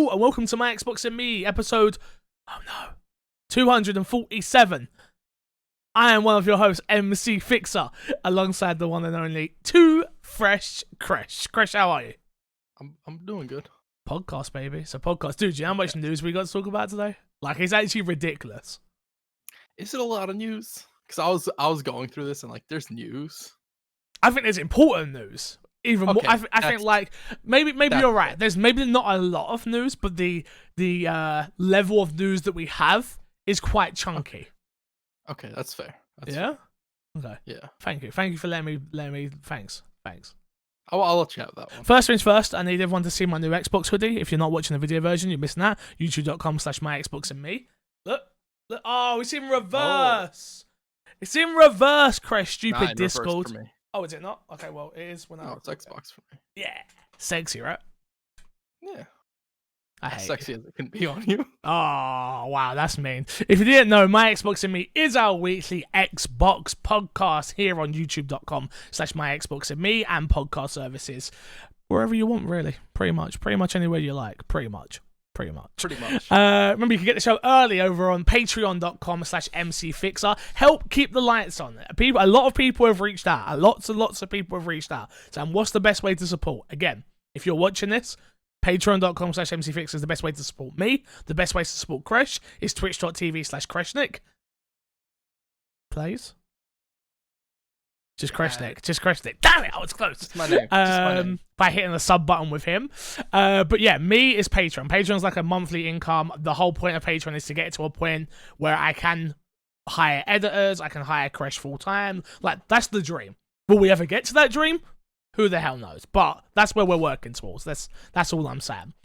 Hello and welcome to My Xbox and Me, episode 247. I am one of your hosts, MC Fixer, alongside the one and only Too Fresh Crash. Crash, how are you? I'm doing good. Podcast, baby. It's a podcast. Dude, do you know how much news we got to talk about today? Like, it's actually ridiculous. Is it a lot of news? Because I was going through this and like, there's news. I think there's important news. Even more, I think like maybe you're right. There's maybe not a lot of news, but the level of news that we have is quite chunky. Okay, that's fair. Yeah. Okay. Yeah. Thank you for letting me. Thanks. I'll let you have that one. First things first, I need everyone to see my new Xbox hoodie. If you're not watching the video version, you're missing that. YouTube.com/myxboxandme. Look. Oh, it's in reverse. It's in reverse, Crash. Stupid Discord. Oh, is it not? Okay, well, it is when I... No, it's Xbox for me. Yeah. Sexy, right? Yeah. I hate sexy as it can be on you. Oh, wow, that's mean. If you didn't know, My Xbox and Me is our weekly Xbox podcast here on youtube.com/myxboxandme and podcast services. Wherever you want, really. Pretty much anywhere you like. Pretty much. Remember, you can get the show early over on patreon.com/mcfixer. Help keep the lights on. A lot of people have reached out. Lots of people have reached out. So, what's the best way to support? Again, if you're watching this, patreon.com/mcfixer is the best way to support me. The best way to support Crash is twitch.tv/Crashnick. Plays? Just Crashnick. Damn it, I was close. It's my name. By hitting the sub button with him. But yeah, me is Patreon. Patreon's like a monthly income. The whole point of Patreon is to get to a point where I can hire editors, I can hire Crash full time. Like, that's the dream. Will we ever get to that dream? Who the hell knows? But that's where we're working towards. That's all I'm saying.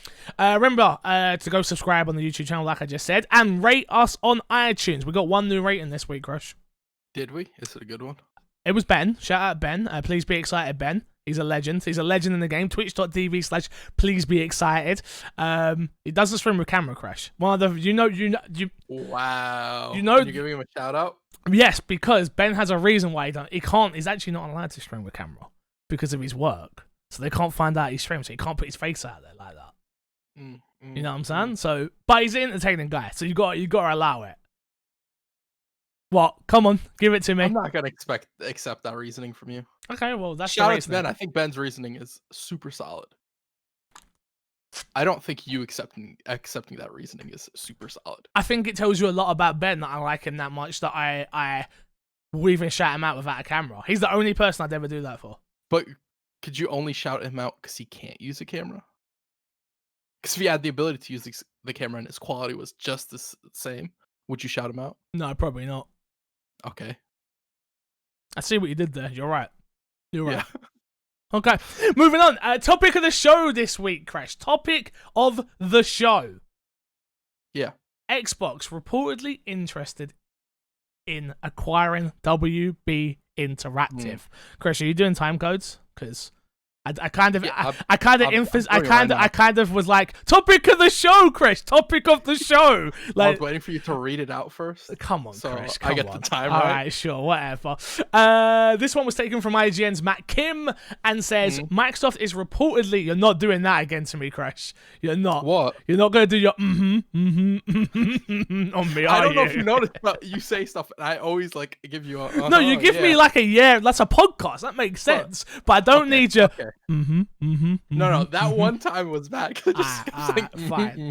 Remember to go subscribe on the YouTube channel, like I just said, and rate us on iTunes. We got one new rating this week, Crash. Did we? Is it a good one? It was Ben. Shout out Ben. Please be excited, Ben. He's a legend. He's a legend in the game. Twitch.tv/please be excited. He does the stream with camera, Crash. One of the Wow. You're giving him a shout out? Yes, because Ben has a reason why he can't. He's actually not allowed to stream with camera because of his work. So they can't find out he streams. So he can't put his face out there like that. You know what I'm saying? So, but he's an entertaining guy. So you got to allow it. What? Come on, give it to me. I'm not gonna accept that reasoning from you. Okay, well, that's shout out to Ben. I think Ben's reasoning is super solid. I don't think you accepting that reasoning is super solid. I think it tells you a lot about Ben that I like him that much that I will even shout him out without a camera. He's the only person I'd ever do that for. But could you only shout him out because he can't use a camera? Because if he had the ability to use the camera and his quality was just the same, would you shout him out? No, probably not. Okay. I see what you did there. You're right. Yeah. Okay, moving on. Topic of the show this week, Crash. Topic of the show. Yeah. Xbox reportedly interested in acquiring WB Interactive. Crash, are you doing time codes? Because I kind of was like, topic of the show, Chris. Topic of the show. Like, I was waiting for you to read it out first. Come on, so Chris. I get the time All right. All right, sure, whatever. This one was taken from IGN's Matt Kim and says Microsoft is reportedly. You're not doing that again to me, Crash. You're not. What? You're not gonna do your on me. I don't know if you noticed, but you say stuff, and I always like give you a. No, you give me like a yeah. That's a podcast. That makes sense. But I don't need your. Okay. No, that one time was bad. Fine.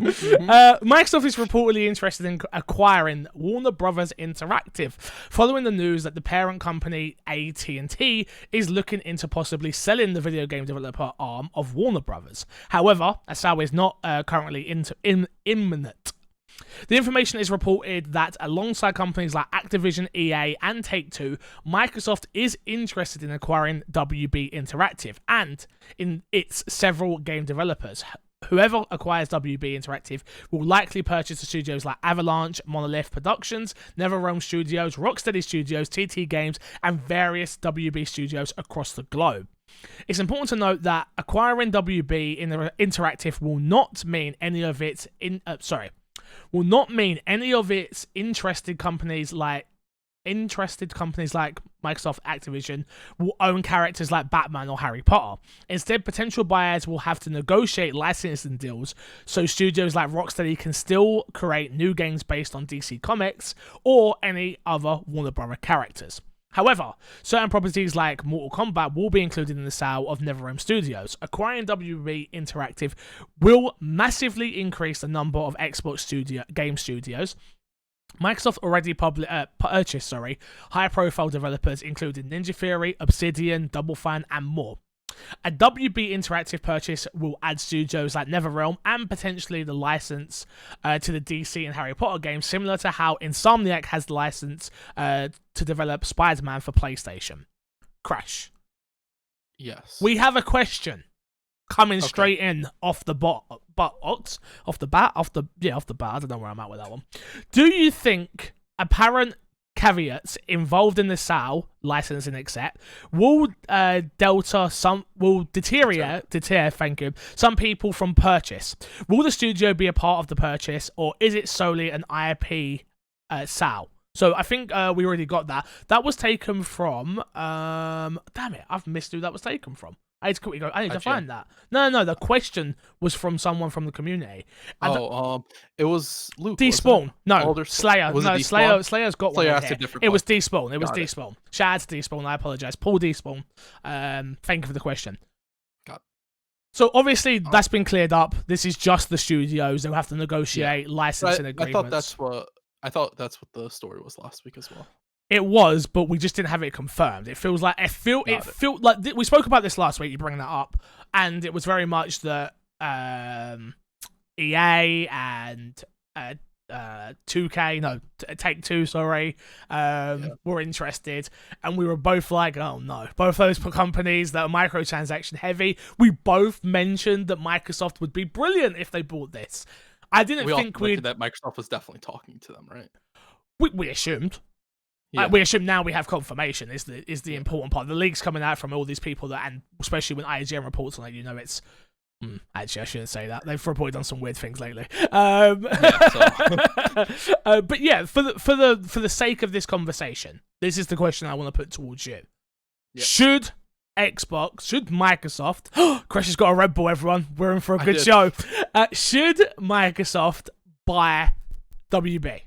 Microsoft is reportedly interested in acquiring Warner Brothers Interactive, following the news that the parent company AT&T is looking into possibly selling the video game developer arm of Warner Brothers. However, a sale is not currently imminent. The information is reported that alongside companies like Activision, EA, and Take-Two, Microsoft is interested in acquiring WB Interactive and in its several game developers. Whoever acquires WB Interactive will likely purchase the studios like Avalanche, Monolith Productions, NetherRealm Studios, Rocksteady Studios, TT Games, and various WB studios across the globe. It's important to note that acquiring WB Interactive will not mean any of its interested companies like interested companies like Microsoft, Activision will own characters like Batman or Harry Potter. Instead, potential buyers will have to negotiate licensing deals so studios like Rocksteady can still create new games based on DC Comics or any other Warner Bros. Characters. However, certain properties like Mortal Kombat will be included in the sale of NetherRealm Studios. Acquiring WB Interactive will massively increase the number of Xbox game studios. Microsoft already purchased high-profile developers including Ninja Theory, Obsidian, Double Fine, and more. A WB Interactive purchase will add studios like NetherRealm and potentially the license to the DC and Harry Potter games, similar to how Insomniac has the license to develop Spider-Man for PlayStation. Crash. Yes. We have a question coming straight in off the bat. I don't know where I'm at with that one. Do you think apparent caveats involved in the sale, licensing, etc., will deter some people from purchase? Will the studio be a part of the purchase, or is it solely an IP sale? So I think we already got that. That was taken from. Damn it, I've missed who that was taken from. I need to quickly go. I need to find that. No. The question was from someone from the community. It was Luke. Despawn. No, Older Slayer. Was no, it Despawn? Slayer's got Slayer one. asked a different It was question. Despawn. It was Despawn. Shout out to Despawn. I apologize. Paul Despawn. Thank you for the question. Got it. So obviously that's been cleared up. This is just the studios. They'll have to negotiate licensing agreements. I thought that's what the story was last week as well. It was, but we just didn't have it confirmed. It feels like it felt like we spoke about this last week. You bring that up, and it was very much that EA and 2K, Take Two, were interested, and we were both like, oh no, both those companies that are microtransaction heavy. We both mentioned that Microsoft would be brilliant if they bought this. I didn't think that Microsoft was definitely talking to them, right? We assumed. Yeah. We assume now we have confirmation is the important part. The leaks coming out from all these people and especially when IGN reports on it, it's. Actually, I shouldn't say that. They've reported on some weird things lately. But yeah, for the sake of this conversation, this is the question I want to put towards you. Yep. Should Microsoft? Crash has got a Red Bull. Everyone, we're in for a good show. Should Microsoft buy WB?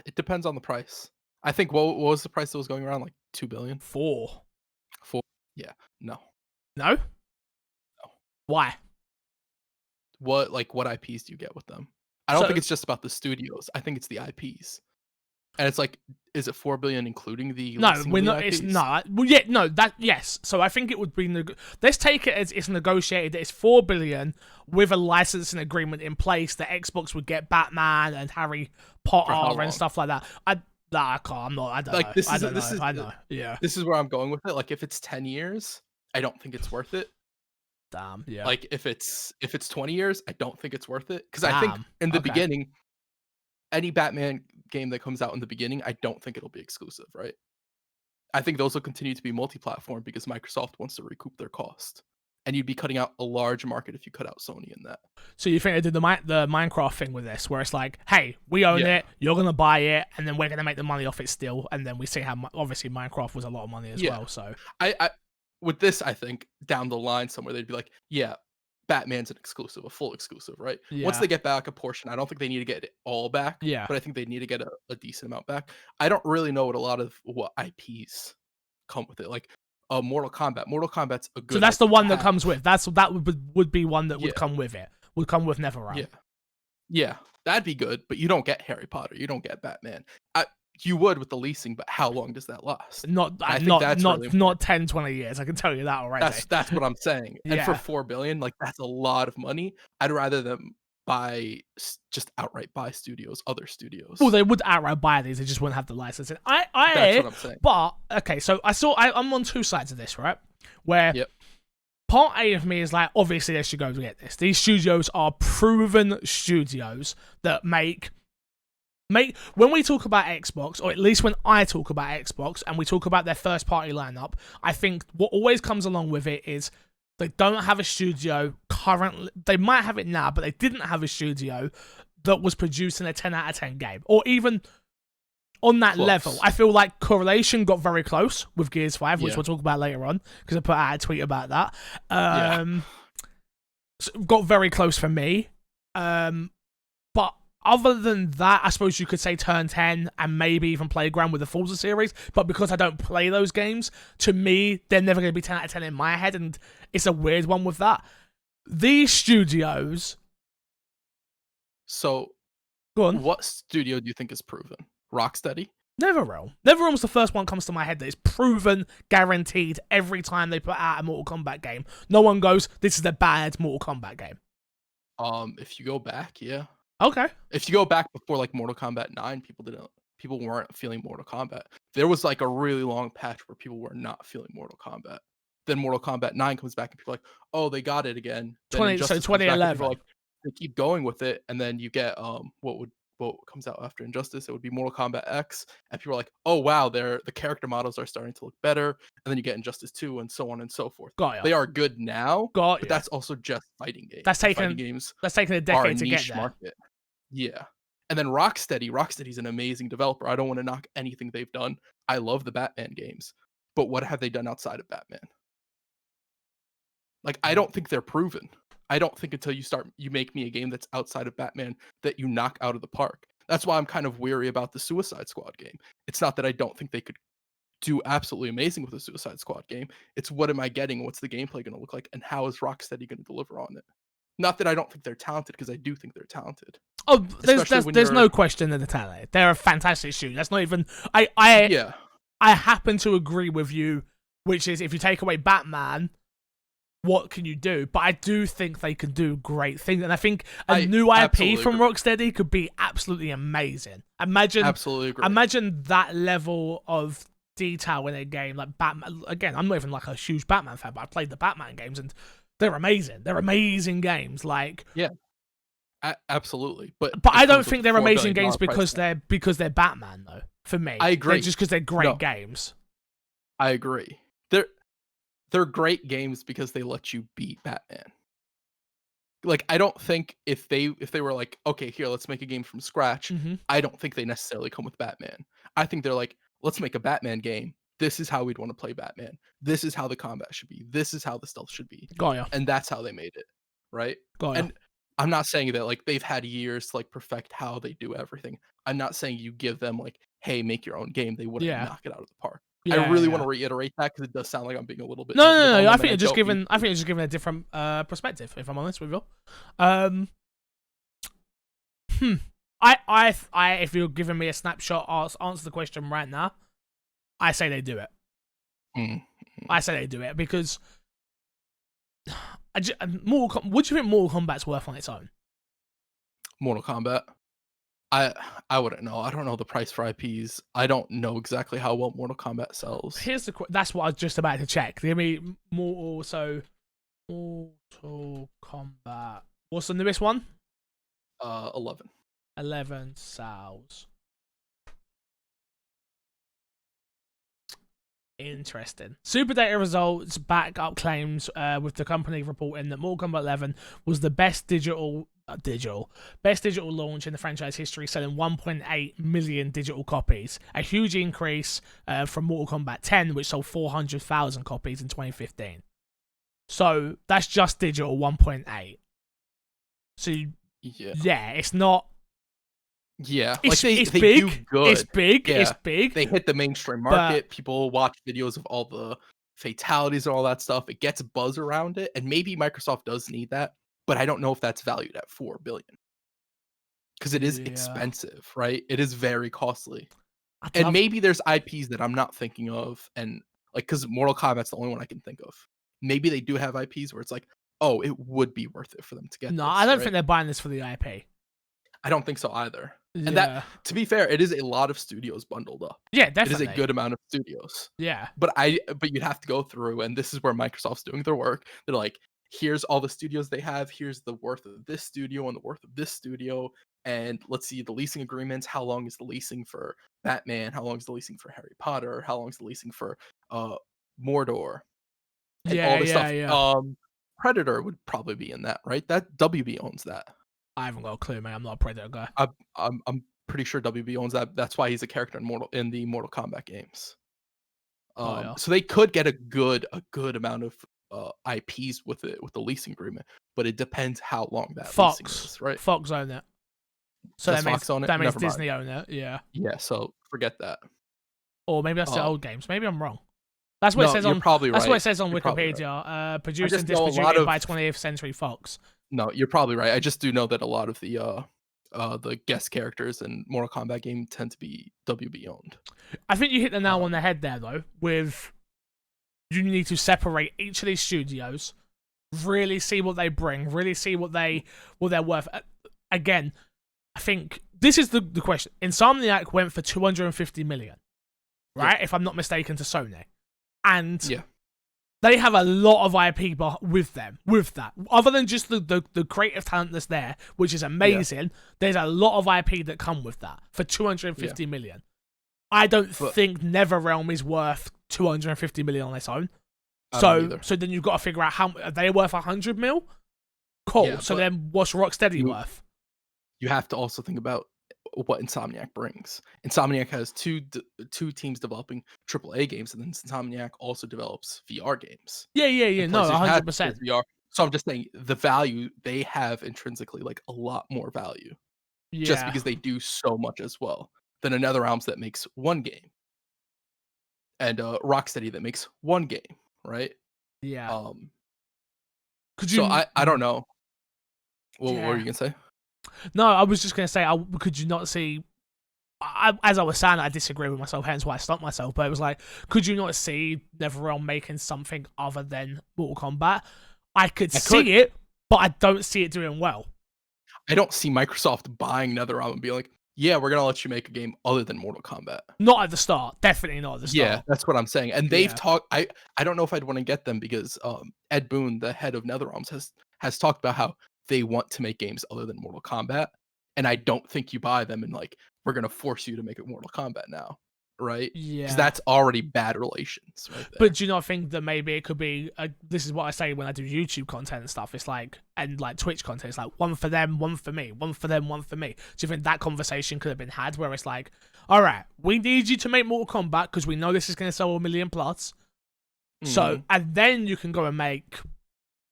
It depends on the price. I think what was the price that was going around, like $2 billion? 4. Yeah. No. Why? What IPs do you get with them? I don't think it's just about the studios. I think it's the IPs. And it's like, is it $4 billion including the? No, we're not. It's not. Well, yeah, no. That yes. So I think it would be. Let's take it as it's negotiated. That it's $4 billion with a licensing agreement in place that Xbox would get Batman and Harry Potter and stuff like that. I can't. I'm not. I don't know. I know. Yeah. This is where I'm going with it. Like, if it's 10 years, I don't think it's worth it. Damn. Yeah. Like, if it's 20 years, I don't think it's worth it. Because I think in the beginning, any Batman game that comes out in the beginning, I don't think it'll be exclusive, right? I think those will continue to be multi-platform because Microsoft wants to recoup their cost. And you'd be cutting out a large market if you cut out Sony in that. So you think they did the Minecraft thing with this, where it's like, hey, we own it, you're going to buy it, and then we're going to make the money off it still. And then we see how, obviously, Minecraft was a lot of money as well. So I with this, I think, down the line somewhere, they'd be like, yeah, Batman's an exclusive, a full exclusive, right? Yeah. Once they get back a portion, I don't think they need to get it all back. Yeah. But I think they need to get a decent amount back. I don't really know what IPs come with it. Like Mortal Kombat. Mortal Kombat's a good. So that's the one that comes with. That would be one that would come with it. Would come with NetherRealm. Yeah, that'd be good. But you don't get Harry Potter. You don't get Batman. You would with the leasing, but how long does that last? Not 10, 20 years. I can tell you that already. That's what I'm saying. And for $4 billion, like, that's a lot of money. I'd rather them outright buy studios, other studios. Well, they would outright buy these. They just wouldn't have the licensing. That's what I'm saying. But okay, so I'm on two sides of this, right? Where part A of me is like, obviously they should go to get this. These studios are proven studios that make. When we talk about Xbox, or at least when I talk about Xbox, and we talk about their first party lineup, I think what always comes along with it is they don't have a studio currently. They might have it now, but they didn't have a studio that was producing a 10 out of 10 game, or even on that Close. level. I feel like Correlation got very close with Gears 5, which Yeah. we'll talk about later on, because I put out a tweet about that. Yeah. So got very close for me. But other than that, I suppose you could say Turn 10 and maybe even Playground with the Forza series. But because I don't play those games, to me, they're never going to be 10 out of 10 in my head, and it's a weird one with that. These studios... So, go on. What studio do you think is proven? Rocksteady? NetherRealm. NetherRealm's the first one that comes to my head that is proven, guaranteed every time they put out a Mortal Kombat game. No one goes, this is a bad Mortal Kombat game. If you go back, yeah. Okay. If you go back before like Mortal Kombat 9, people weren't feeling Mortal Kombat. There was like a really long patch where people were not feeling Mortal Kombat. Then Mortal Kombat 9 comes back and people are like, oh, they got it again. Then 2011. Like, they keep going with it, and then you get what comes out after Injustice? It would be Mortal Kombat X, and people are like, oh wow, the character models are starting to look better, and then you get Injustice 2 and so on and so forth. Got ya. They are good now, but that's also just fighting games. That's taken a decade to get there. Market. Yeah. And then Rocksteady's an amazing developer. I don't want to knock anything they've done. I love the Batman games. But what have they done outside of Batman? Like, I don't think they're proven. I don't think until you make me a game that's outside of Batman that you knock out of the park. That's why I'm kind of weary about the Suicide Squad game. It's not that I don't think they could do absolutely amazing with a Suicide Squad game. It's what am I getting? What's the gameplay going to look like? And how is Rocksteady going to deliver on it? Not that I don't think they're talented, because I do think they're talented. Oh, there's no question that they're talented. They're a fantastic studio. That's not even... I happen to agree with you, which is if you take away Batman, what can you do? But I do think they can do great things, and I think a new IP from Rocksteady could be absolutely amazing. Absolutely agree. Imagine that level of detail in a game like Batman. Again, I'm not even like a huge Batman fan, but I played the Batman games and they're amazing. They're amazing games. Like, yeah, absolutely. But I don't think they're amazing games because they're Batman though. For me, I agree. They're just because they're great games. I agree. They're great games because they let you beat Batman. Like, I don't think if they were like, okay, here, let's make a game from scratch, I don't think they necessarily come with Batman. I think they're like, let's make a Batman game. This is how we'd want to play Batman. This is how the combat should be. This is how the stealth should be. Got ya. And that's how they made it, right? Got ya. And I'm not saying that like they've had years to like perfect how they do everything. I'm not saying you give them like, hey, make your own game. They wouldn't knock it out of the park. I really want to reiterate that because it does sound like I'm being a little bit. No. I think you're just giving a different perspective. If I'm honest with you. If you're giving me a snapshot, answer the question right now. I say they do it. I say they do it because what do you think Mortal Kombat's worth on its own? Mortal Kombat? I wouldn't know. I don't know the price for IPs. I don't know exactly how well Mortal Kombat sells. That's what I was just about to check. Give me Mortal Kombat. What's the newest one? 11. 11 sales. Interesting. Super Data results back up claims with the company reporting that Mortal Kombat 11 was the best digital launch in the franchise history, selling 1.8 million digital copies, a huge increase from Mortal Kombat 10, which sold 400,000 copies in 2015. So that's just digital 1.8. So yeah, it's not. Yeah, it's big. Do good. It's big. Yeah. It's big. They hit the mainstream market. People watch videos of all the fatalities and all that stuff. It gets buzz around it, and maybe Microsoft does need that, but I don't know if that's valued at $4 billion because it is expensive, right? It is very costly, and maybe there's IPs that I'm not thinking of, and like because Mortal Kombat's the only one I can think of. Maybe they do have IPs where it's like, oh, it would be worth it for them to get. No, I don't think they're buying this for the IP. I don't think so either. And that, to be fair, it is a lot of studios bundled up. Yeah, definitely. It is a good amount of studios. Yeah. But you'd have to go through, and this is where Microsoft's doing their work. They're like, here's all the studios they have. Here's the worth of this studio and the worth of this studio. And let's see the leasing agreements. How long is the leasing for Batman? How long is the leasing for Harry Potter? How long is the leasing for Mordor? And all this stuff. Yeah. Predator would probably be in that, right? That WB owns that. I haven't got a clue, man. I'm not a Predator guy. I'm pretty sure WB owns that. That's why he's a character in the Mortal Kombat games. Yeah. So they could get a good amount of IPs with the leasing agreement, but it depends how long that leasing is, right? Fox own it. So Does Fox own it? That means Never Disney mind. own it. Yeah. Yeah. So forget that. Or maybe that's the old games. Maybe I'm wrong. That's what it says on. Probably that's right. what it says on You're Wikipedia. Produced and distributed by 20th Century Fox. No, you're probably right. I just do know that a lot of the guest characters in Mortal Kombat game tend to be WB owned. I think you hit the nail on the head there, though. With you need to separate each of these studios, really see what they bring, really see what they're worth. Again, I think this is the question. Insomniac went for 250 million, right? Yeah. If I'm not mistaken, to Sony, and they have a lot of IP with them. With that, other than just the creative talent that's there, which is amazing, there's a lot of IP that come with that for 250 million. I don't think NetherRealm is worth 250 million on its own. So then you've got to figure out how are they worth 100 mil? Cool. Yeah, so then what's Rocksteady worth? You have to also think about what Insomniac brings. Insomniac has two teams developing AAA games, and then Insomniac also develops VR games. Yeah. No, 100%. VR. So I'm just saying the value they have intrinsically, like a lot more value, just because they do so much as well than NetherRealms that makes one game, and Rocksteady that makes one game, right? Yeah. I don't know. What were you gonna say? No, I was just gonna say, could you not see? As I was saying, I disagree with myself, hence why I stopped myself. But it was like, could you not see NetherRealm making something other than Mortal Kombat? I could see it, but I don't see it doing well. I don't see Microsoft buying NetherRealm and being like, yeah, we're gonna let you make a game other than Mortal Kombat. Not at the start, definitely not at the start. Yeah, that's what I'm saying. And they've talked. I don't know if I'd want to get them because Ed Boon, the head of NetherRealms, has talked about how they want to make games other than Mortal Kombat, and I don't think you buy them and like we're gonna force you to make a Mortal Kombat now, right? Yeah, because that's already bad relations, right there. But do you not think that maybe it could be? This is what I say when I do YouTube content and stuff. It's like and like Twitch content. It's like one for them, one for me, one for them, one for me. Do you think that conversation could have been had where it's like, all right, we need you to make Mortal Kombat because we know this is going to sell 1 million plus. So and then you can go and make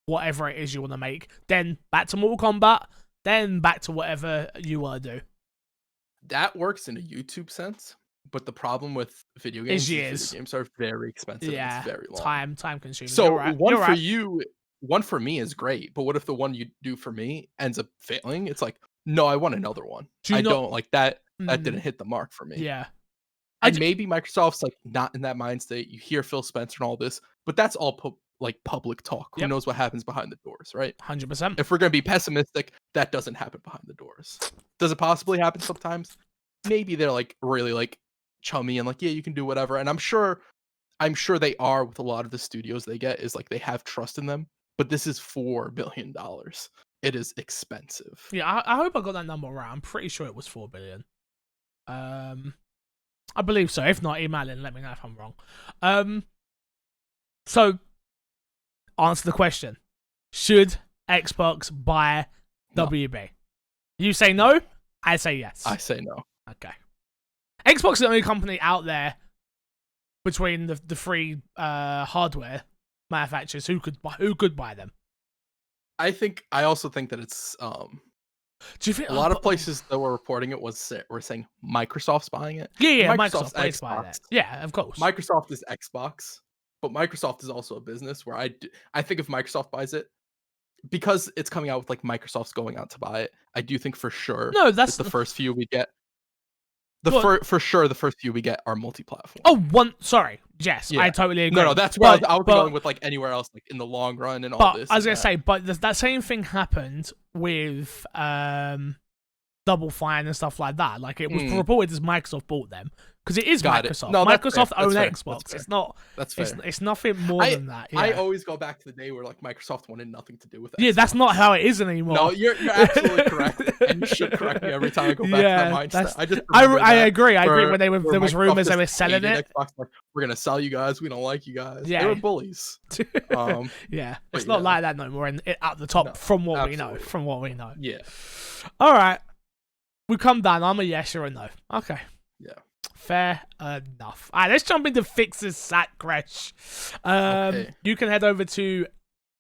whatever it is you want to make, then back to Mortal Kombat, then back to whatever you want to do. That works in a YouTube sense, but the problem with video games is video games are very expensive. Yeah, and it's very long. Time consuming. So one for you, one for me is great, but what if the one you do for me ends up failing? It's like, no, I want another one. Don't like that. That didn't hit the mark for me. Yeah. And maybe Microsoft's like not in that mind state. You hear Phil Spencer and all this, but that's all public talk. Who knows what happens behind the doors, right? 100%. If we're going to be pessimistic, that doesn't happen behind the doors. Does it possibly happen sometimes? Maybe they're like really like chummy and like, yeah, you can do whatever. And I'm sure they are with a lot of the studios they get is like they have trust in them, but this is $4 billion. It is expensive. Yeah, I hope I got that number right. I'm pretty sure it was 4 billion. I believe so. If not, email in, let me know if I'm wrong. So answer the question. Should Xbox buy WB? You say no, I say yes. I say no. Okay. Xbox is the only company out there between the three hardware manufacturers who could buy them. I also think that it's do you think a lot of places that were reporting it were saying Microsoft's buying it? Yeah, Microsoft's buying it. Yeah, of course. Microsoft is Xbox, but Microsoft is also a business where I think if Microsoft buys it, because it's coming out with like Microsoft's going out to buy it, I do think for sure. No, that's the first few we get. For sure, the first few we get are multi-platform. Oh, sorry. Yes, yeah. I totally agree. No, that's where I would be going with like anywhere else, like in the long run and all this. I was gonna say, but that same thing happened with Double Fine and stuff like that. Like it was reported as Microsoft bought them Because it is Microsoft. No, Microsoft own fair. Xbox. It's not. That's fair. It's nothing more than that. Yeah. I always go back to the day where like Microsoft wanted nothing to do with it. Yeah, that's not how it is anymore. No, you're absolutely correct, and you should correct me every time I go back to that mindset. I agree. I agree. When there was rumors they were selling it. Xbox, like, we're gonna sell you guys. We don't like you guys. Yeah. They were bullies. Yeah, it's not like that no more. And at the top, from what we know. From what we know. Yeah. All right. We come down. I'm a yes or a no. Okay. Yeah. Fair enough. All right, let's jump into Fixer's Sack Crash. Okay. You can head over to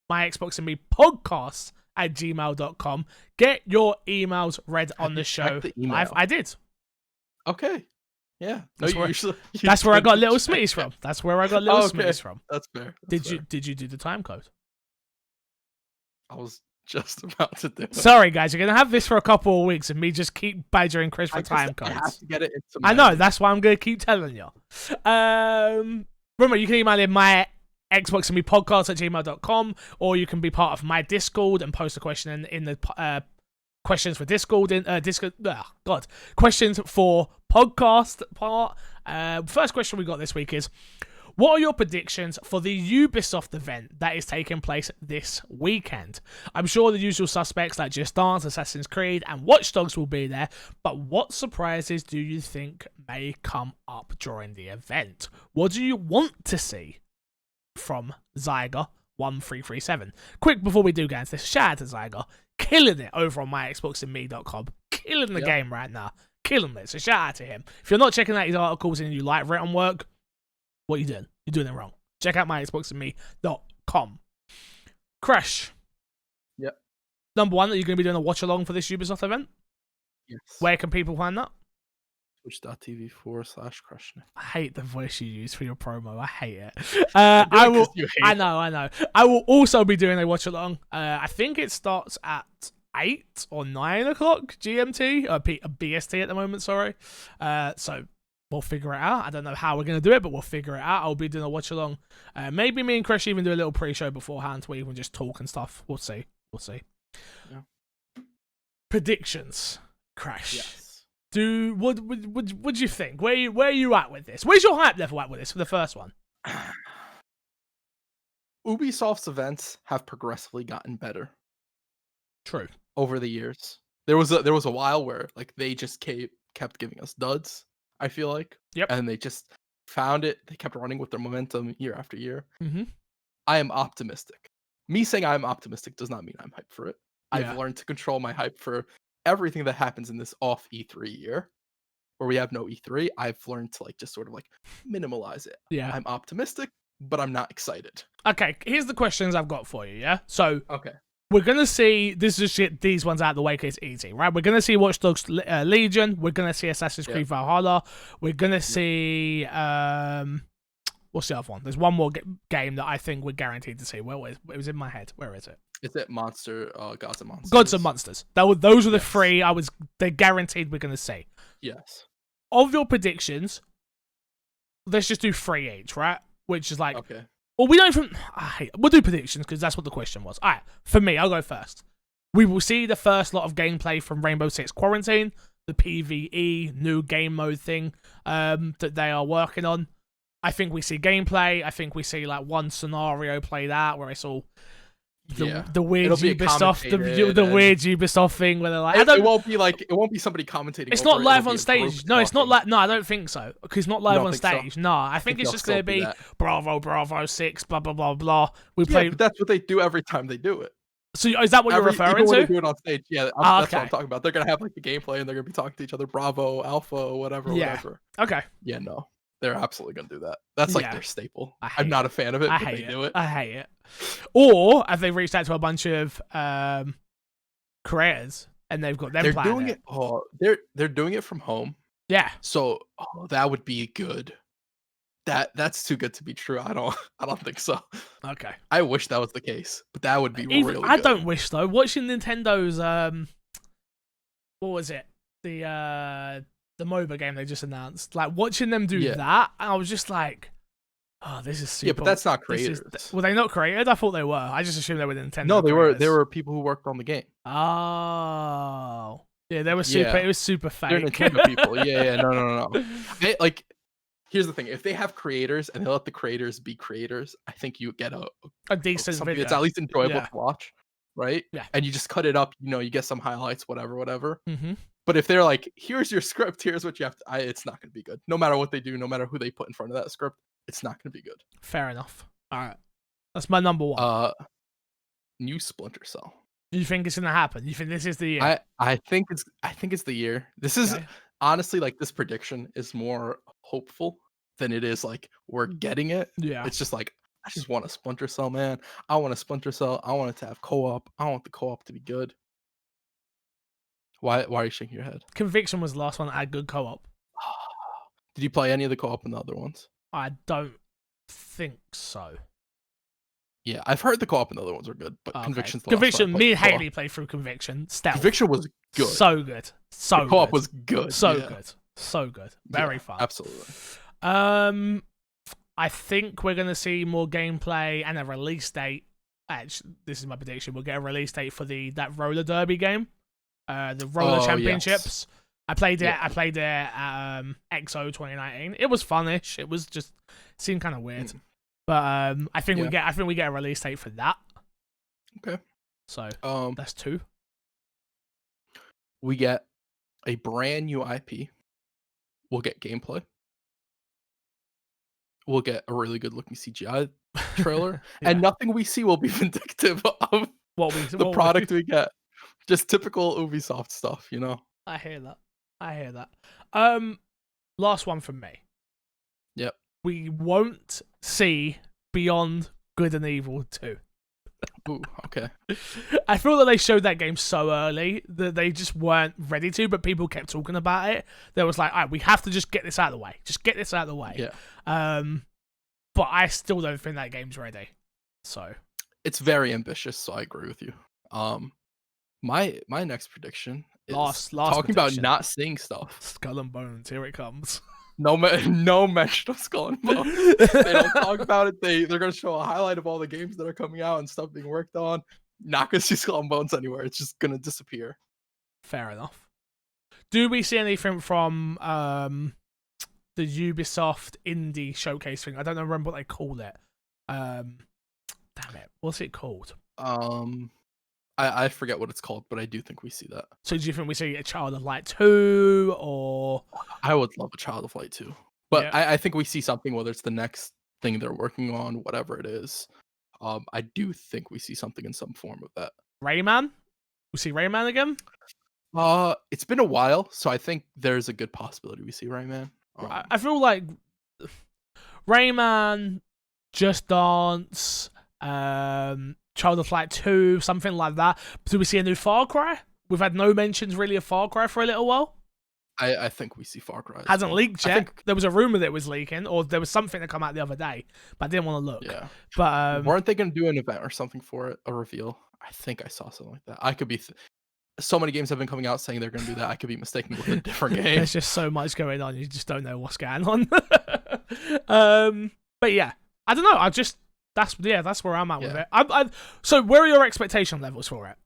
my Xbox and Me podcast at gmail.com. Get your emails read on the show live. I did. Okay. Yeah. That's where I got little Smitties from. That's where I got little Smitties from. That's fair. Did you do the time code? I was just about to do it. Sorry, guys. You're going to have this for a couple of weeks and me just keep badgering Chris for time codes. I have to get it into I know. That's why I'm going to keep telling you. Remember, you can email in my Xbox and Me podcast at gmail.com, or you can be part of my Discord and post a question in the questions for Discord. Questions for podcast part. First question we got this week is, what are your predictions for the Ubisoft event that is taking place this weekend? I'm sure the usual suspects like Just Dance, Assassin's Creed, and Watch Dogs will be there, but what surprises do you think may come up during the event? What do you want to see from Zyger1337? Quick, before we do get into this, shout out to Zyger. Killing it over on myxboxandme.com. Killing the game right now. Killing it. So shout out to him. If you're not checking out his articles and you like written work, what are you doing? You're doing it wrong. Check out myxboxandme.com. Crash. Yep. Number one, are you going to be doing a watch along for this Ubisoft event? Yes. Where can people find that? Twitch.tv/Crash. I hate the voice you use for your promo. I hate it. I know. I will also be doing a watch along. I think it starts at 8 or 9 o'clock GMT, BST at the moment. Sorry. So we'll figure it out. I don't know how we're going to do it, but we'll figure it out. I'll be doing a watch along. Maybe me and Crash even do a little pre-show beforehand where we can just talk and stuff. We'll see. Yeah. Predictions, Crash. Yes. What do you think? Where are you at with this? Where's your hype level at with this for the first one? Ubisoft's events have progressively gotten better. True. Over the years, there was a while where like they just kept giving us duds. I feel like. Yep. And they just found it. They kept running with their momentum year after year. Mm-hmm. I am optimistic. Me saying I'm optimistic does not mean I'm hyped for it. Yeah. I've learned to control my hype for everything that happens in this off E3 year, where we have no E3. I've learned to like just sort of like minimalize it. Yeah. I'm optimistic, but I'm not excited. Okay, here's the questions I've got for you, yeah? So, okay. We're going to see, this is shit, these ones out of the way because it's easy, right? We're going to see Watch Dogs Legion. We're going to see Assassin's Creed Valhalla. We're going to see, what's the other one? There's one more game that I think we're guaranteed to see. It was in my head. Where is it? Is it Gods and Monsters? Gods and Monsters. Those are the three they're guaranteed we're going to see. Yes. Of your predictions, let's just do 3 each, right? Which is like, okay. Well, we don't even. We'll do predictions because that's what the question was. All right, for me, I'll go first. We will see the first lot of gameplay from Rainbow Six Quarantine, the PvE new game mode thing that they are working on. I think we see gameplay. I think we see like one scenario played out where it's all the weird Ubisoft, the weird Ubisoft thing where they're like, it won't be somebody commentating. It's not live on stage. No, it's not like. No, I don't think so. Because it's not live on stage. So? No, I think it's just going to be Bravo 6, blah blah blah blah. But that's what they do every time they do it. So is that what you're referring to? When they do it on stage, yeah, that's what I'm talking about. They're gonna have like the gameplay and they're gonna be talking to each other, Bravo, Alpha, whatever. Okay. Yeah, no. They're absolutely going to do that. That's like their staple. I'm not a fan of it, but they do it. I hate it. Or have they reached out to a bunch of creators and they've got them doing it? Oh, they're doing it from home. Yeah. So that would be good. That's too good to be true. I don't think so. Okay. I wish that was the case, but that would be really good. I don't wish though. Watching Nintendo's what was it? The MOBA game they just announced. Like, watching them do that, I was just like, oh, this is super. Yeah, but that's not creators. Were they not created? I thought they were. I just assumed they were Nintendo. No, they creators. were people who worked on the game. Oh. Yeah, they were super. It was super fake. They're Nintendo people. Yeah, no. here's the thing: if they have creators and they let the creators be creators, I think you get a decent something video. that's at least enjoyable Yeah. to watch, right? Yeah. And you just cut it up, you get some highlights, whatever. Mm-hmm. But if they're like, here's your script, here's what you have to, it's not going to be good. No matter what they do, no matter who they put in front of that script, it's not going to be good. Fair enough. All right, that's my number one. New Splinter Cell. You think it's gonna happen? You think this is the year? I think it's the year. This is honestly, like, this prediction is more hopeful than it is like we're getting it. Yeah. It's just like, I just want a Splinter Cell, man. I want a Splinter Cell. I want it to have co-op. I want the co-op to be good. Why are you shaking your head? Conviction was the last one that had good co-op. Did you play any of the co-op in the other ones? I don't think so. Yeah, I've heard the co-op and the other ones are good, but Conviction's the Conviction, me and Haley played through Conviction. Stealth. Conviction was good. So good. So the co-op was good. So good. So good. Very fun. Absolutely. I think we're gonna see more gameplay and a release date. Actually, this is my prediction. We'll get a release date for that roller derby game, the roller championships. Yes. I played it. Yeah. I played it at XO 2019. It was funish. It was just seemed kind of weird. But I think we get a release date for that. Okay. So that's 2. We get a brand new IP. We'll get gameplay. We'll get a really good looking CGI trailer, and nothing we see will be vindictive of the product we get. Just typical Ubisoft stuff, I hear that. Last one from me. Yep. We won't see Beyond Good and Evil 2. Ooh, okay. I feel that they showed that game so early that they just weren't ready to, but people kept talking about it. They was like, all right, we have to just get this out of the way. Just get this out of the way. Yeah. But I still don't think that game's ready. So it's very ambitious, so I agree with you. My next prediction is last talking about not seeing stuff. Skull and Bones, here it comes. No mention of Skull and Bones. They don't talk about it. They're gonna show a highlight of all the games that are coming out and stuff being worked on. Not gonna see Skull and Bones anywhere. It's just gonna disappear. Fair enough. Do we see anything from the Ubisoft indie showcase thing? I don't remember what they called it. Damn it, what's it called? I forget what it's called, but I do think we see that. So do you think we see a Child of Light 2 or? I would love a Child of Light 2. But yeah. I think we see something, whether it's the next thing they're working on, whatever it is. I do think we see something in some form of that. Rayman? We see Rayman again? It's been a while, so I think there's a good possibility we see Rayman. I feel like Rayman, Just Dance, Child of Light 2, something like that. Do we see a new Far Cry? We've had no mentions really of Far Cry for a little while. I think we see Far Cry. Hasn't leaked yet. There was a rumor that it was leaking, or there was something that came out the other day, but I didn't want to look. Yeah. But weren't they going to do an event or something for it, a reveal? I think I saw something like that. I could be. So many games have been coming out saying they're going to do that. I could be mistaken with a different game. There's just so much going on. You just don't know what's going on. But yeah, I don't know. That's where I'm at with it. So where are your expectation levels for it?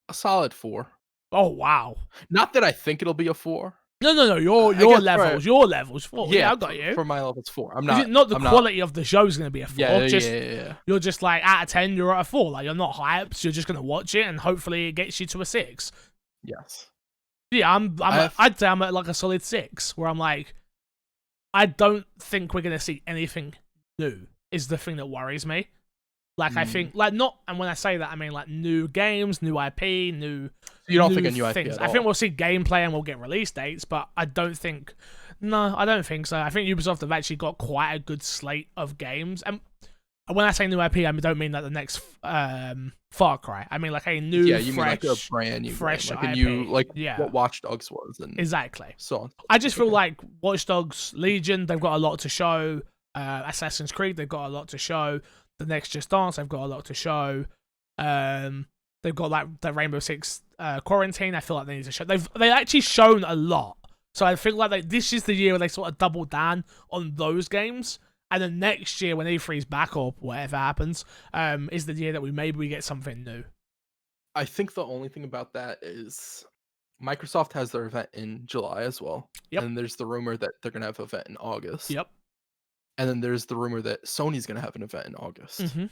A solid 4. Oh wow! Not that I think it'll be a 4. No. Your levels. Your levels. 4. Yeah, I got you. For my levels, 4. I'm not the quality of the show is going to be a 4. Yeah. You're just like out of 10. You're at a 4. Like you're not hyped. So you're just going to watch it and hopefully it gets you to a 6. Yes. Yeah, I'd say I'm at like a solid 6, where I'm like, I don't think we're going to see anything new. Is the thing that worries me. Like I think, like not, and when I say that, I mean like new games, new IP, new. You don't think a new IP things. at all? I think we'll see gameplay and we'll get release dates, but I don't think. No, I don't think so. I think Ubisoft have actually got quite a good slate of games, and when I say new IP, I don't mean like the next Far Cry. I mean like a new, you mean like a brand new, fresh game, like a new, what Watch Dogs was, and exactly. So on. I just feel like Watch Dogs Legion, they've got a lot to show. Assassin's Creed, they've got a lot to show. The next Just Dance, they've got a lot to show. They've got like the Rainbow Six Quarantine. I feel like they need to show. They've actually shown a lot, so I feel like this is the year where they sort of double down on those games. And then next year, when E3's back or whatever happens, is the year that we get something new. I think the only thing about that is Microsoft has their event in July as well. Yep. And there's the rumor that they're gonna have an event in August. Yep. And then there's the rumor that Sony's gonna have an event in August. Mm-hmm.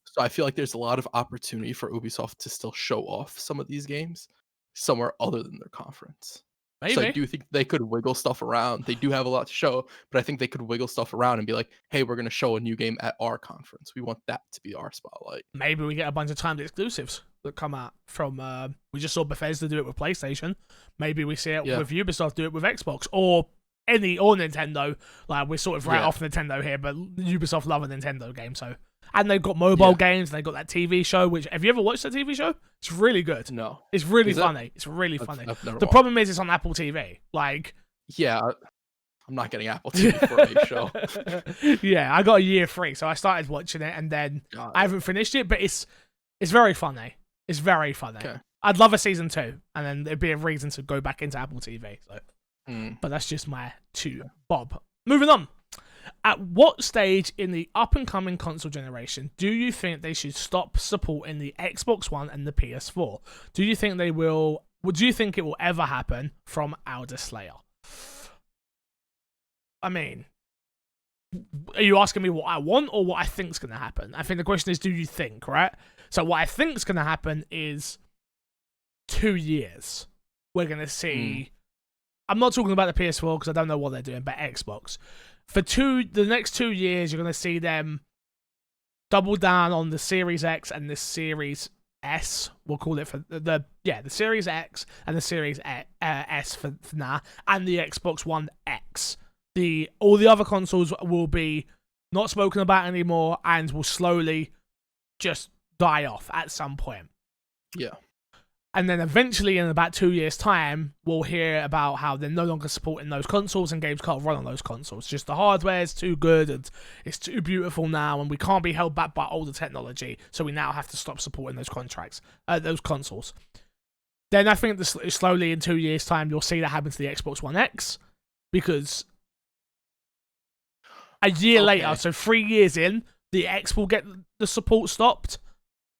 So I feel like there's a lot of opportunity for Ubisoft to still show off some of these games somewhere other than their conference. Maybe. So I do think they could wiggle stuff around. They do have a lot to show, but I think they could wiggle stuff around and be like, hey, we're going to show a new game at our conference. We want that to be our spotlight. Maybe we get a bunch of timed exclusives that come out from... we just saw Bethesda do it with PlayStation. Maybe we see it with Ubisoft do it with Xbox. Or Nintendo. Like, we're sort of off Nintendo here, but Ubisoft love a Nintendo game, so... And they've got mobile games, and they've got that TV show, which... Have you ever watched that TV show? It's really good. No. It's really funny. It's really funny. I've never the problem is it's on Apple TV. Like... Yeah, I'm not getting Apple TV for a show. Yeah, I got a year free, so I started watching it, and then I haven't finished it, but it's very funny. It's very funny. Okay. I'd love a season 2, and then there'd be a reason to go back into Apple TV. So, But that's just my 2 bob. Moving on. At what stage in the up-and-coming console generation do you think they should stop supporting the Xbox One and the PS4? Do you think they will... Do you think it will ever happen from Elder Slayer? I mean, are you asking me what I want or what I think's going to happen? I think the question is, do you think, right? So what I think's going to happen is 2 years. We're going to see... I'm not talking about the PS4 because I don't know what they're doing, but Xbox. For the next 2 years, you're going to see them double down on the Series X and the Series S. We'll call it for the Series X and the Series S for now, and the Xbox One X. All the other consoles will be not spoken about anymore and will slowly just die off at some point. Yeah. And then eventually, in about 2 years' time, we'll hear about how they're no longer supporting those consoles and games can't run on those consoles. Just the hardware is too good and it's too beautiful now, and we can't be held back by older technology, so we now have to stop supporting those those consoles. Then I think slowly in 2 years' time, you'll see that happen to the Xbox One X, because a year later, so 3 years in, the X will get the support stopped,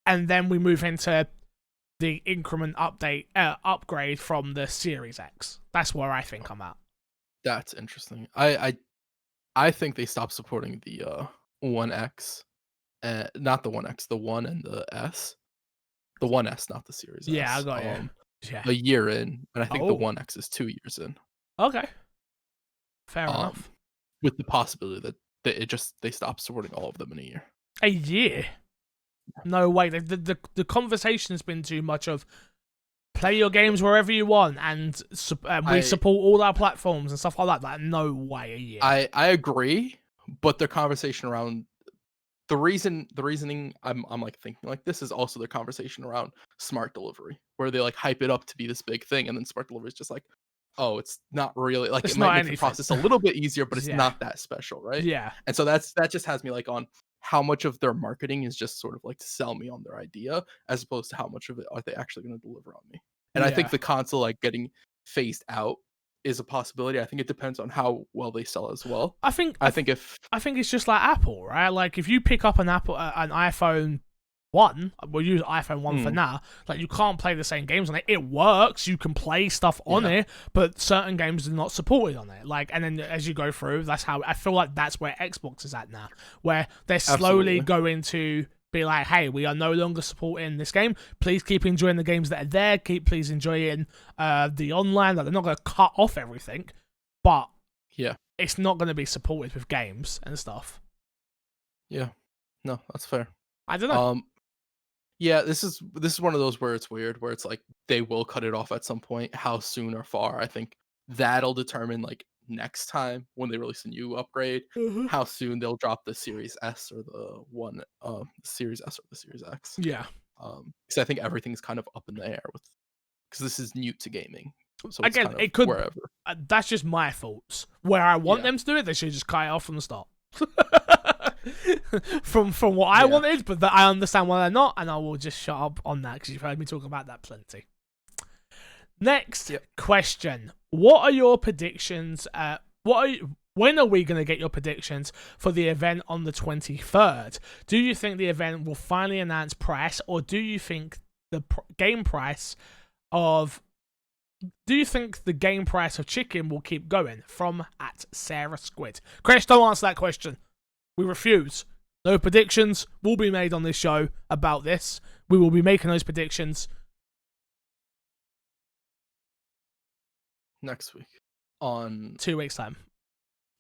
and then we move into the increment upgrade from the Series X. That's where I think I'm at. That's interesting. I think they stopped supporting the One X, not the One X, the One and the S. The One S, not the Series S. Yeah, I got you. Yeah. A year in, and I think the One X is 2 years in. Okay. Fair enough. With the possibility that they stop supporting all of them in a year. A year? No way. The conversation has been too much of play your games wherever you want, and we support all our platforms and stuff like that. Like, no way a year. I agree, but the conversation around the reasoning I'm like thinking like this is also the conversation around smart delivery, where they like hype it up to be this big thing, and then smart delivery is just like, oh, it's not really like it might make the process a little bit easier, but it's not that special, right? Yeah. And so that just has me like on how much of their marketing is just sort of like to sell me on their idea, as opposed to how much of it are they actually going to deliver on me. And I think the console like getting phased out is a possibility. I think it depends on how well they sell as well. I think it's just like Apple, right? Like if you pick up an iPhone 1, we'll use iPhone 1 for now, like you can't play the same games on it. It works, you can play stuff on it, but certain games are not supported on it. Like, and then as you go through, that's how I feel like that's where Xbox is at now, where they're slowly going to be like, hey, we are no longer supporting this game. Please keep enjoying the games that are there. Please enjoying the online. Like, they're not going to cut off everything, but it's not going to be supported with games and stuff. Yeah, no, that's fair. I don't know. Yeah, this is one of those where it's weird, where it's like they will cut it off at some point. How soon or far? I think that'll determine like next time when they release a new upgrade, how soon they'll drop the Series S or the Series S or the Series X. Yeah. Because I think everything's kind of up in the air because this is new to gaming. So again, kind of it could. Wherever. That's just my thoughts. Where I want them to do it, they should just cut it off from the start. from what I wanted, but I understand why they're not, and I will just shut up on that because you've heard me talk about that plenty. Next question: what are your predictions? When are we going to get your predictions for the event on the 23rd? Do you think the event will finally announce price, or do you think the game price of Do you think the game price of chicken will keep going? From @SarahSquid. Chris, don't answer that question. We refuse. No predictions will be made on this show about this. We will be making those predictions next week on 2 weeks time.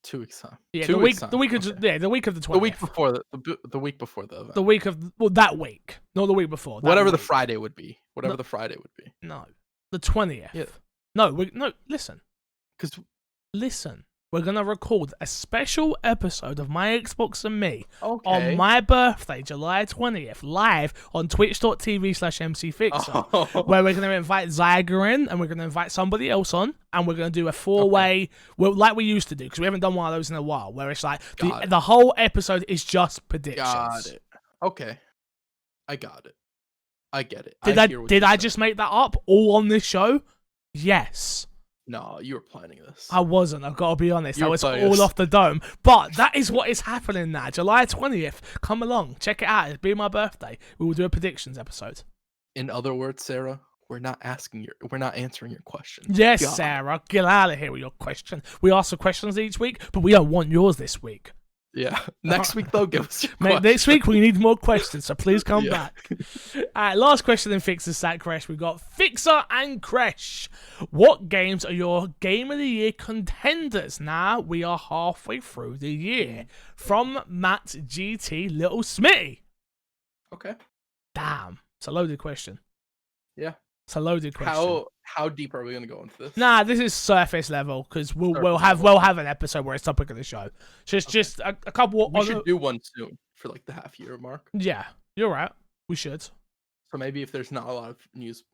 2 weeks time. Yeah, 2 the weeks week, time. the week of the 20th. The week before the week before the event. The week of that week, not the week before. Whatever week. the Friday would be. Whatever the Friday would be. No, the 20th. Yeah. No, listen. Because listen, we're gonna record a special episode of My Xbox and Me okay. on my birthday, July 20th, live on twitch.tv/MCFixer, where we're gonna invite Zyger in, and we're gonna invite somebody else on, and we're gonna do a 4-way, well, like we used to do, because we haven't done one of those in a while, where it's like the whole episode is just predictions. Got it. Okay, I got it. I get it. Did I just make that up all on this show? Yes. No, you were planning this. I wasn't. I've got to be honest. I was all off the dome. But that is what is happening now. July 20th. Come along. Check it out. It'll be my birthday. We will do a predictions episode. In other words, Sarah, we're not answering your question. Yes, God. Sarah. Get out of here with your question. We ask for questions each week, but we don't want yours this week. Yeah. Next week, though, give us your question. Next week, we need more questions, so please come back. Last question in Fixer Sat Crash. We've got Fixer and Crash. What games are your Game of the Year contenders? Now we are halfway through the year. From Matt GT Little Smitty. Okay. Damn. It's a loaded question. Yeah. It's a loaded question. How deep are we gonna go into this? Nah, this is surface level because we'll have an episode where it's topic of the show. Just a couple. We should do one soon for like the half-year mark. Yeah, you're right. We should. So maybe if there's not a lot of news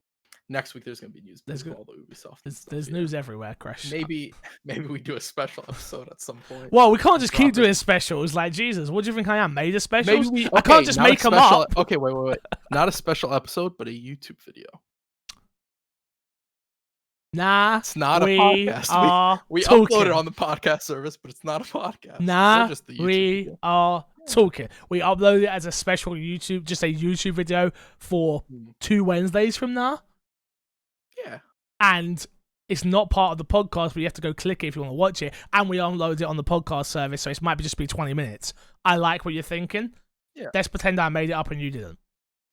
next week, there's gonna be news. There's all the Ubisoft. There's news everywhere, Crash. Maybe we do a special episode at some point. Well, we can't just keep doing specials. Like Jesus, what do you think I am? Made a specials? I can't just make them up. Okay, wait. Not a special episode, but a YouTube video. Nah, it's not a podcast. We upload it on the podcast service, but it's not a podcast. Nah, we are talking. We upload it as a special YouTube, just a YouTube video for 2 Wednesdays from now. Yeah. And it's not part of the podcast, but you have to go click it if you want to watch it. And we upload it on the podcast service, so it might just be 20 minutes. I like what you're thinking. Yeah. Let's pretend I made it up and you didn't.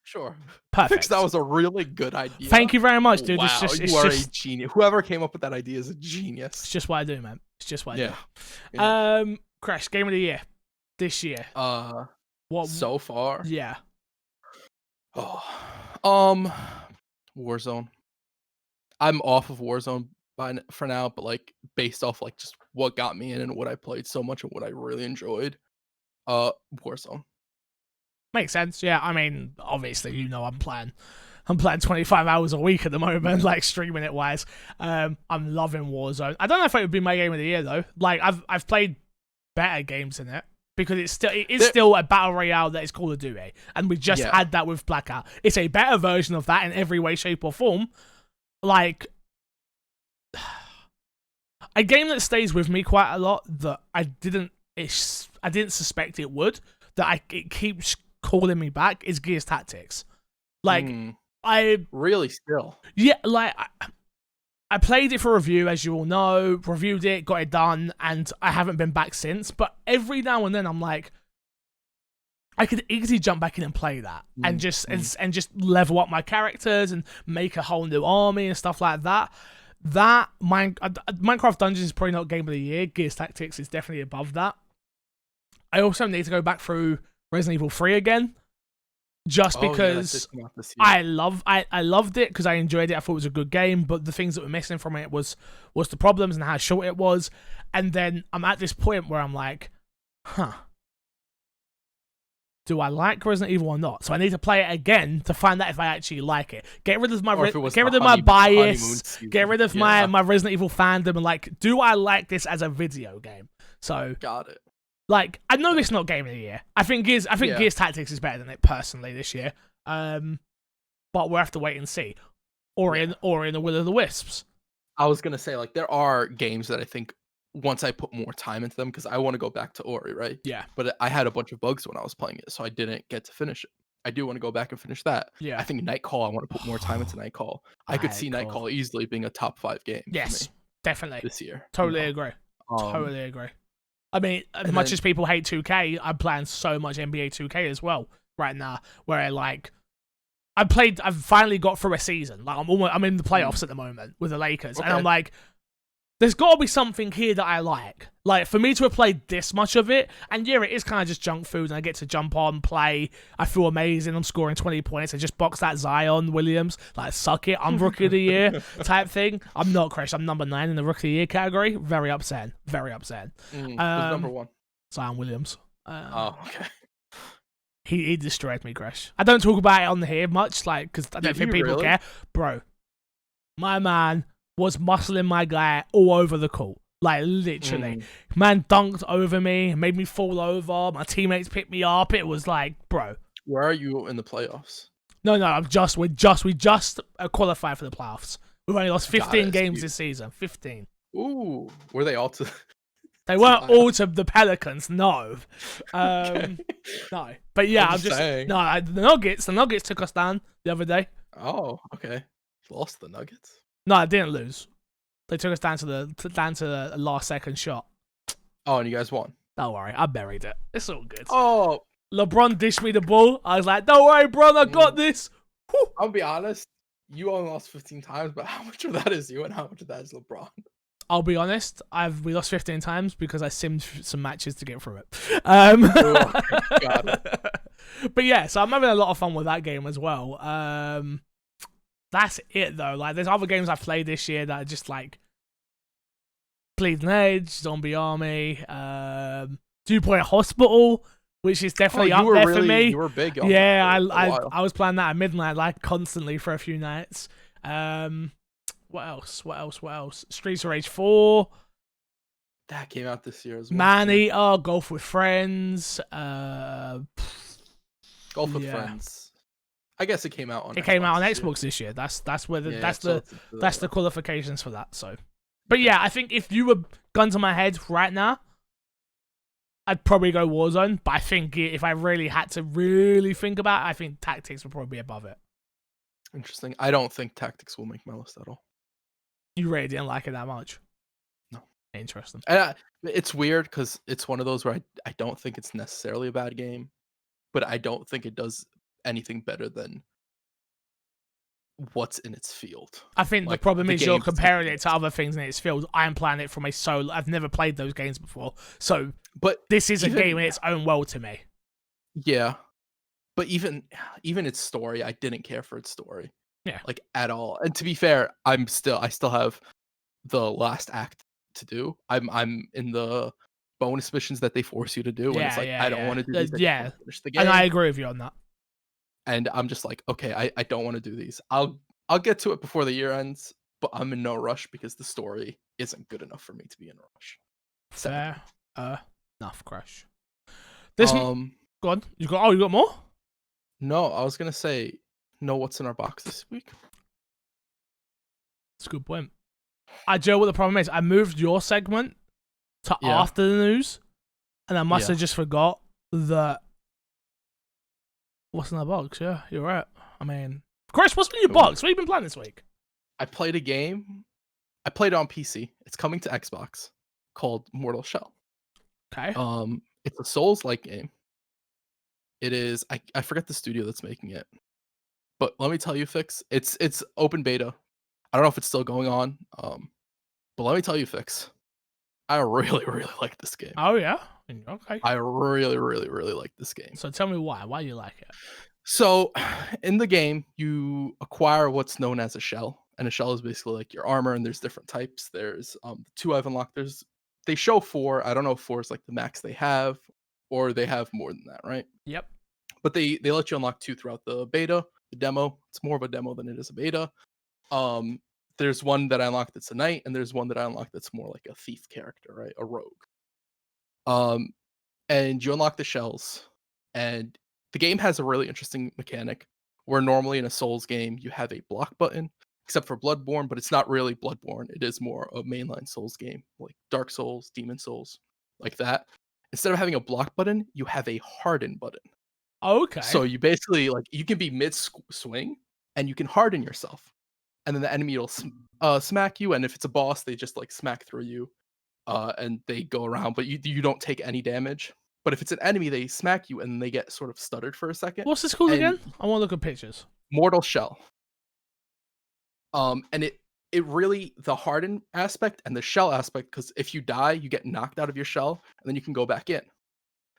Sure. Perfect. That was a really good idea. Thank you very much, dude. Wow, you are a genius. Whoever came up with that idea is a genius. It's just what I do, man. It's just what I do. Yeah. Crash, Game of the Year this year. What so far? Yeah. Warzone. I'm off of Warzone for now, but like based off like just what got me in and what I played so much and what I really enjoyed. Warzone. Makes sense. Yeah, I mean, obviously, I'm playing 25 hours a week at the moment, like streaming it wise. I'm loving Warzone. I don't know if it would be my game of the year though. Like I've played better games in it because it is still a battle royale that is Call of Duty, and we just had that with Blackout. It's a better version of that in every way, shape, or form. Like a game that stays with me quite a lot that I didn't suspect it would. It keeps calling me back is Gears Tactics. Like I really still. Yeah, like I played it for review, as you all know, reviewed it, got it done, and I haven't been back since. But every now and then I'm like, I could easily jump back in and play that and just level up my characters and make a whole new army and stuff like that. Minecraft Dungeons is probably not Game of the Year. Gears Tactics is definitely above that. I also need to go back through Resident Evil 3 again, just because I loved it because I enjoyed it. I thought it was a good game, but the things that were missing from it was the problems and how short it was. And then I'm at this point where I'm like, do I like Resident Evil or not? So I need to play it again to find out if I actually like it. Get rid of my bias. Get rid of my Resident Evil fandom and like, do I like this as a video game? So got it. Like, I know it's not Game of the Year. I think Gears Tactics is better than it personally this year. But we'll have to wait and see. Or in the Will of the Wisps. I was gonna say, like, there are games that I think once I put more time into them, because I want to go back to Ori, right? Yeah. But I had a bunch of bugs when I was playing it, so I didn't get to finish it. I do want to go back and finish that. Yeah. I think Nightcall, I want to put more time into Nightcall. I could see Nightcall. Nightcall easily being a top 5 game for me definitely. this year. Totally agree. Totally agree. I mean, as much as people hate 2K, I'm playing so much NBA 2K as well right now, where like I've finally got through a season. Like I'm in the playoffs at the moment with the Lakers, and I'm like, there's got to be something here that I like. Like, for me to have played this much of it, and yeah, it is kind of just junk food, and I get to jump on, play, I feel amazing, I'm scoring 20 points, I just box that Zion Williams, like, suck it, I'm Rookie of the Year type thing. I'm not, Chris, I'm number 9 in the Rookie of the Year category. Very upset. Very upset. Who's number 1? Zion Williams. Okay. He destroyed me, Chris. I don't talk about it on here much, like, because I don't think people care. Bro, my man was muscling my guy all over the court. Like, literally. Man dunked over me, made me fall over. My teammates picked me up. It was like, bro. Where are you in the playoffs? No, we just qualified for the playoffs. We've only lost 15 games this season. 15. Ooh. Were they all to... They weren't all to the Pelicans, no. No. But yeah, I'm just saying. No, the Nuggets took us down the other day. Oh, okay. Lost the Nuggets? No, I didn't lose. They took us down to the last second shot. Oh, and you guys won. Don't worry, I buried it. It's all good. Oh, LeBron dished me the ball. I was like, don't worry, bro, I got this. Whew. I'll be honest. You only lost 15 times, but how much of that is you and how much of that is LeBron? I'll be honest. We lost 15 times because I simmed some matches to get through it. Got it. But yeah, so I'm having a lot of fun with that game as well. That's it though. Like, there's other games I've played this year that are just like Bleeding Edge, Zombie Army, 2 Point Hospital, which is definitely up there for me. You were big. Yeah, I was playing that at midnight, like constantly for a few nights. What else? Streets of Rage 4. That came out this year as well. Man-Eater, Golf with Friends. Golf with Friends. I guess it came out on. It came out on Xbox this year. That's where that's the qualifications for that. So, but yeah, I think if you were gun to my head right now, I'd probably go Warzone. But I think if I really had to really think about it, I think Tactics would probably be above it. Interesting. I don't think Tactics will make my list at all. You really didn't like it that much? No. Interesting. And it's weird because it's one of those where I don't think it's necessarily a bad game, but I don't think it does anything better than what's in its field. I think the problem is you're comparing it to other things in its field. I am playing it from a solo. I've never played those games before, so this is a game in its own world to me. Yeah, but even its story, I didn't care for its story. Yeah, like at all. And to be fair, I still have the last act to do. I'm in the bonus missions that they force you to do, and it's like I don't want to do these. Finish the game. And I agree with you on that. And I'm just like, okay, I don't want to do these. I'll get to it before the year ends, but I'm in no rush because the story isn't good enough for me to be in a rush. Fair enough, Crash. This go on. You got more? No, I was gonna say, know what's in our box this week. That's a good point. Joe, what the problem is, I moved your segment to after the news, and I must have just forgot that. What's in the box? Yeah, you're right. I mean, Chris, what's in your box? What have you been playing this week? I played a game. I played it on PC. It's coming to Xbox called Mortal Shell. Okay. It's a Souls-like game. It is. I forget the studio that's making it, but let me tell you, Fix. It's open beta. I don't know if it's still going on. But let me tell you, Fix. I really, really like this game. Oh yeah. Okay. I really, really, really like this game. So tell me why. Why you like it? So, in the game, you acquire what's known as a shell, and a shell is basically like your armor. And there's different types. There's 2 I've unlocked. They show 4. I don't know if 4 is like the max they have, or they have more than that, right? Yep. But they let you unlock 2 throughout the beta, the demo. It's more of a demo than it is a beta. There's one that I unlocked that's a knight, and there's one that I unlocked that's more like a thief character, right? A rogue. And you unlock the shells, and the game has a really interesting mechanic where normally in a Souls game you have a block button, except for Bloodborne, but it's not really Bloodborne. It is more a mainline Souls game, like Dark Souls, Demon Souls, like that. Instead of having a block button, you have a harden button. Okay. So you basically like you can be mid swing and you can harden yourself, and then the enemy will smack you. And if it's a boss, they just like smack through you, and they go around, but you don't take any damage. But if it's an enemy, they smack you and they get sort of stuttered for a second. What's this called and again? I want to look at pictures. Mortal Shell. And it really, the harden aspect and the shell aspect, because if you die, you get knocked out of your shell and then you can go back in.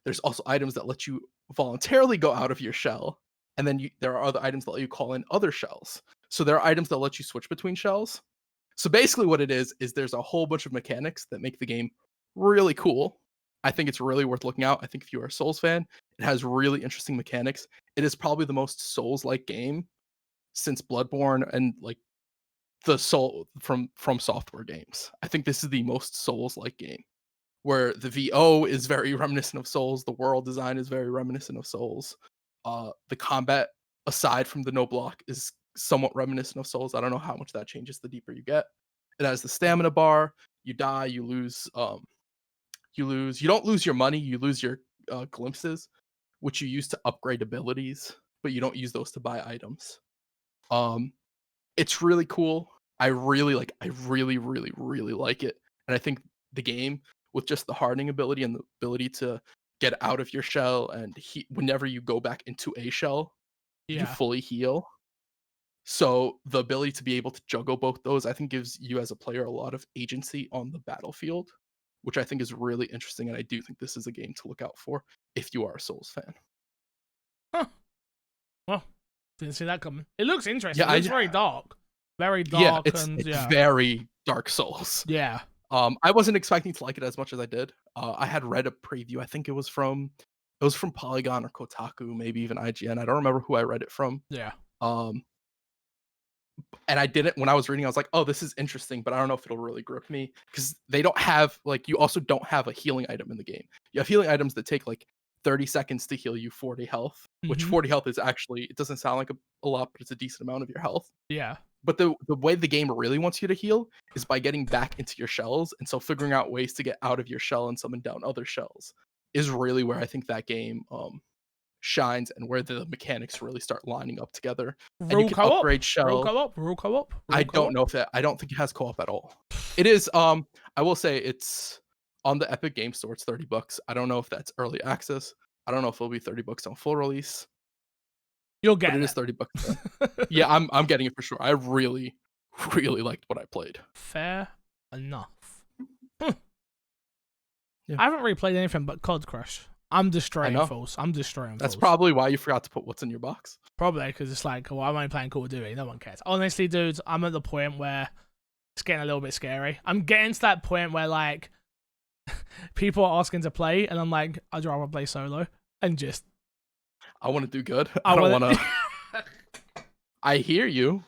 There's also items that let you voluntarily go out of your shell, and then there are other items that let you call in other shells. So there are items that let you switch between shells. So basically what it is there's a whole bunch of mechanics that make the game really cool. I think it's really worth looking out. I think if you are a Souls fan, it has really interesting mechanics. It is probably the most Souls-like game since Bloodborne and like the Soul from Software games. I think this is the most Souls-like game, where the VO is very reminiscent of Souls, the world design is very reminiscent of Souls. The combat, aside from the no block, is somewhat reminiscent of Souls. I don't know how much that changes the deeper you get. It has the stamina bar. You die, you lose. You don't lose your money. You lose your glimpses, which you use to upgrade abilities, but you don't use those to buy items. It's really cool. I really, really, really like it. And I think the game, with just the hardening ability and the ability to get out of your shell and whenever you go back into a shell, you fully heal. So the ability to be able to juggle both those, I think, gives you as a player a lot of agency on the battlefield, which I think is really interesting. And I do think this is a game to look out for if you are a Souls fan. Huh. Well, didn't see that coming. It looks interesting. It's very dark. Very dark. Yeah, it's very Dark Souls. Yeah. I wasn't expecting to like it as much as I did. I had read a preview. I think it was from Polygon or Kotaku, maybe even IGN. I don't remember who I read it from. Yeah. And I didn't, when I was reading, I was like, oh, this is interesting, but I don't know if it'll really grip me, because they don't have, like, you also don't have a healing item in the game. You have healing items that take like 30 seconds to heal you 40 health, which 40 health is actually, it doesn't sound like a lot, but it's a decent amount of your health. Yeah. But the way the game really wants you to heal is by getting back into your shells. And so figuring out ways to get out of your shell and summon down other shells is really where I think that game shines, and where the mechanics really start lining up together. And you can upgrade shell. Rule co-op. I don't know if I don't think it has co-op at all. It is, I will say it's on the Epic Game Store. It's $30. I don't know if that's early access. I don't know if it'll be $30 on full release. You'll get it. It is $30. Yeah, I'm getting it for sure. I really, really liked what I played. Fair enough. Yeah. I haven't really played anything but COD Crush. I'm destroying fools. That's probably why you forgot to put what's in your box. Probably because it's like, well, I'm only playing Call of Duty. No one cares. Honestly, dudes, I'm at the point where it's getting a little bit scary. I'm getting to that point where, like, people are asking to play, and I'm like, I'd rather play solo and just. I want to do good. I don't want to. I hear you.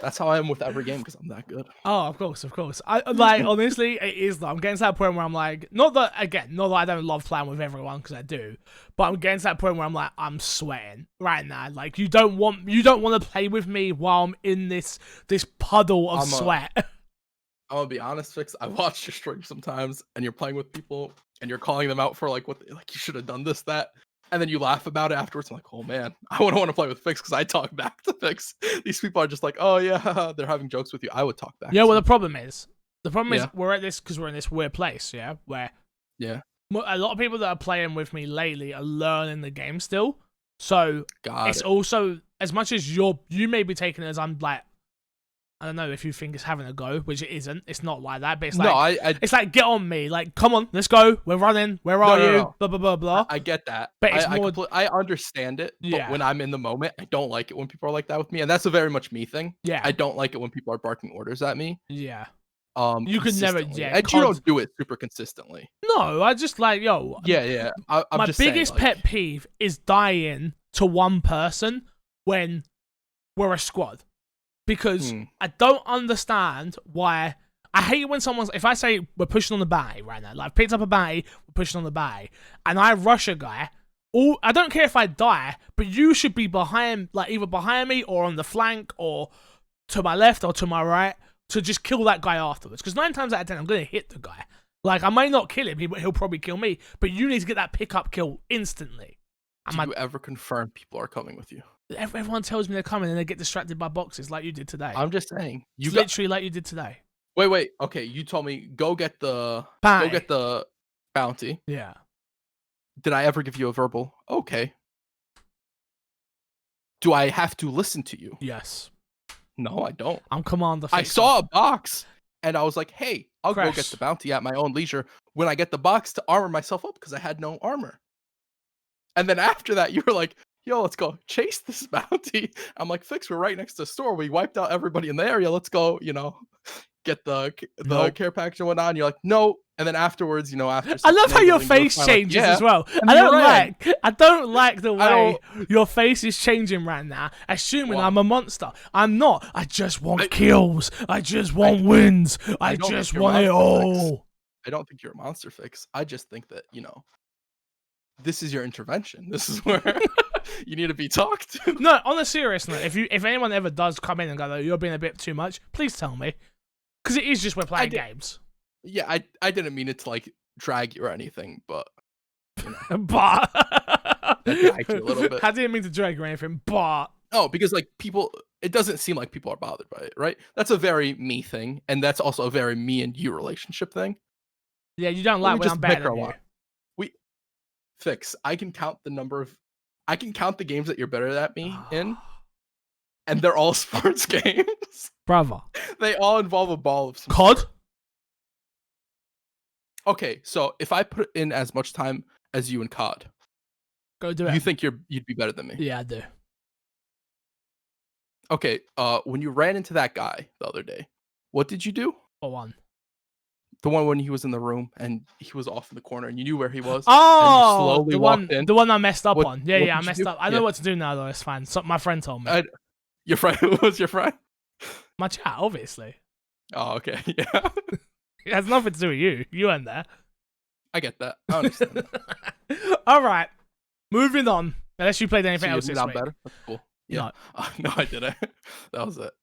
That's how I am with every game, because I'm that good. Oh, of course. I like, honestly, it is though. I'm getting to that point where I'm like, not that I don't love playing with everyone, because I do, but I'm getting to that point where I'm like, I'm sweating right now. Like, you don't want to play with me while I'm in this puddle of sweat. I'm gonna be honest, Fix. I watch your stream sometimes, and you're playing with people, and you're calling them out for like what, like, you should have done this, that. And then you laugh about it afterwards. I'm like, oh man, I wouldn't want to play with Fix, because I talk back to Fix. These people are just like, oh yeah, they're having jokes with you. I would talk back. Yeah, well, the problem is we're at this, because we're in this weird place, yeah, where a lot of people that are playing with me lately are learning the game still. So it's also, as much as you may be taking it as I'm like, I don't know if you think it's having a go, which it isn't. It's not like that, but it's like, it's like, get on me. Like, come on, let's go. We're running. Where are you? No. Blah, blah, blah, blah. I get that. But it's more... I understand it. But when I'm in the moment, I don't like it when people are like that with me. And that's a very much me thing. Yeah. I don't like it when people are barking orders at me. Yeah. You could never, and you don't do it super consistently. No, I just like, yo. Yeah. My biggest pet peeve is dying to one person when we're a squad. Because I don't understand why. I hate when someone's, if I say we're pushing on the bay right now, like I've picked up a bay, we're pushing on the bay, and I rush a guy, I don't care if I die, but you should be behind, like either behind me or on the flank or to my left or to my right to just kill that guy afterwards. Because 9 times out of 10, I'm going to hit the guy. Like, I may not kill him, he'll probably kill me, but you need to get that pickup kill instantly. Do you ever confirm people are coming with you? Everyone tells me they're coming and they get distracted by boxes like you did today. I'm just saying. Literally like you did today. Wait. Okay, you told me go get the bounty. Yeah. Did I ever give you a verbal? Okay. Do I have to listen to you? Yes. No, I don't. I'm Commander Fixer. I saw a box and I was like, hey, I'll Crash. go get the bounty at my own leisure when I get the box to armor myself up because I had no armor. And then after that, you were like, yo, let's go chase this bounty. I'm like, Fix, we're right next to the store. We wiped out everybody in the area. Let's go, get the care package and whatnot. And you're like, no. And then afterwards, after I love how your face changes as well. I don't like the way your face is changing right now, assuming I'm a monster. I'm not. I just want kills. I just want wins. I just want it all. I don't think you're a monster, Fix. I just think that, this is your intervention. This is where you need to be talked to. No, on a serious note, if anyone ever does come in and go, you're being a bit too much, please tell me. Because it is just we're playing games. Yeah, I didn't mean it to drag you or anything, but but a little bit. I didn't mean to drag you or anything, but because people, it doesn't seem like people are bothered by it, right? That's a very me thing, and that's also a very me and you relationship thing. Yeah, you don't like when I'm better than you. Fix. I can count the games that you're better at me in, and they're all sports games. Brother. They all involve a ball of some COD? Sort. Okay, so if I put in as much time as you in COD, go do it. You think you'd be better than me? Yeah, I do. Okay, when you ran into that guy the other day, what did you do? What one? The one when he was in the room and he was off in the corner and you knew where he was. Oh, and you slowly walked in. The one I messed up on. Yeah, I messed up. I know what to do now, though. It's fine. My friend told me. Your friend? Who was your friend? My chat, obviously. Oh, okay. Yeah. It has nothing to do with you. You weren't there. I get that. I understand that. All right. Moving on. Unless you played anything else this week. Better? That's cool. Yeah. No, I didn't. That was it.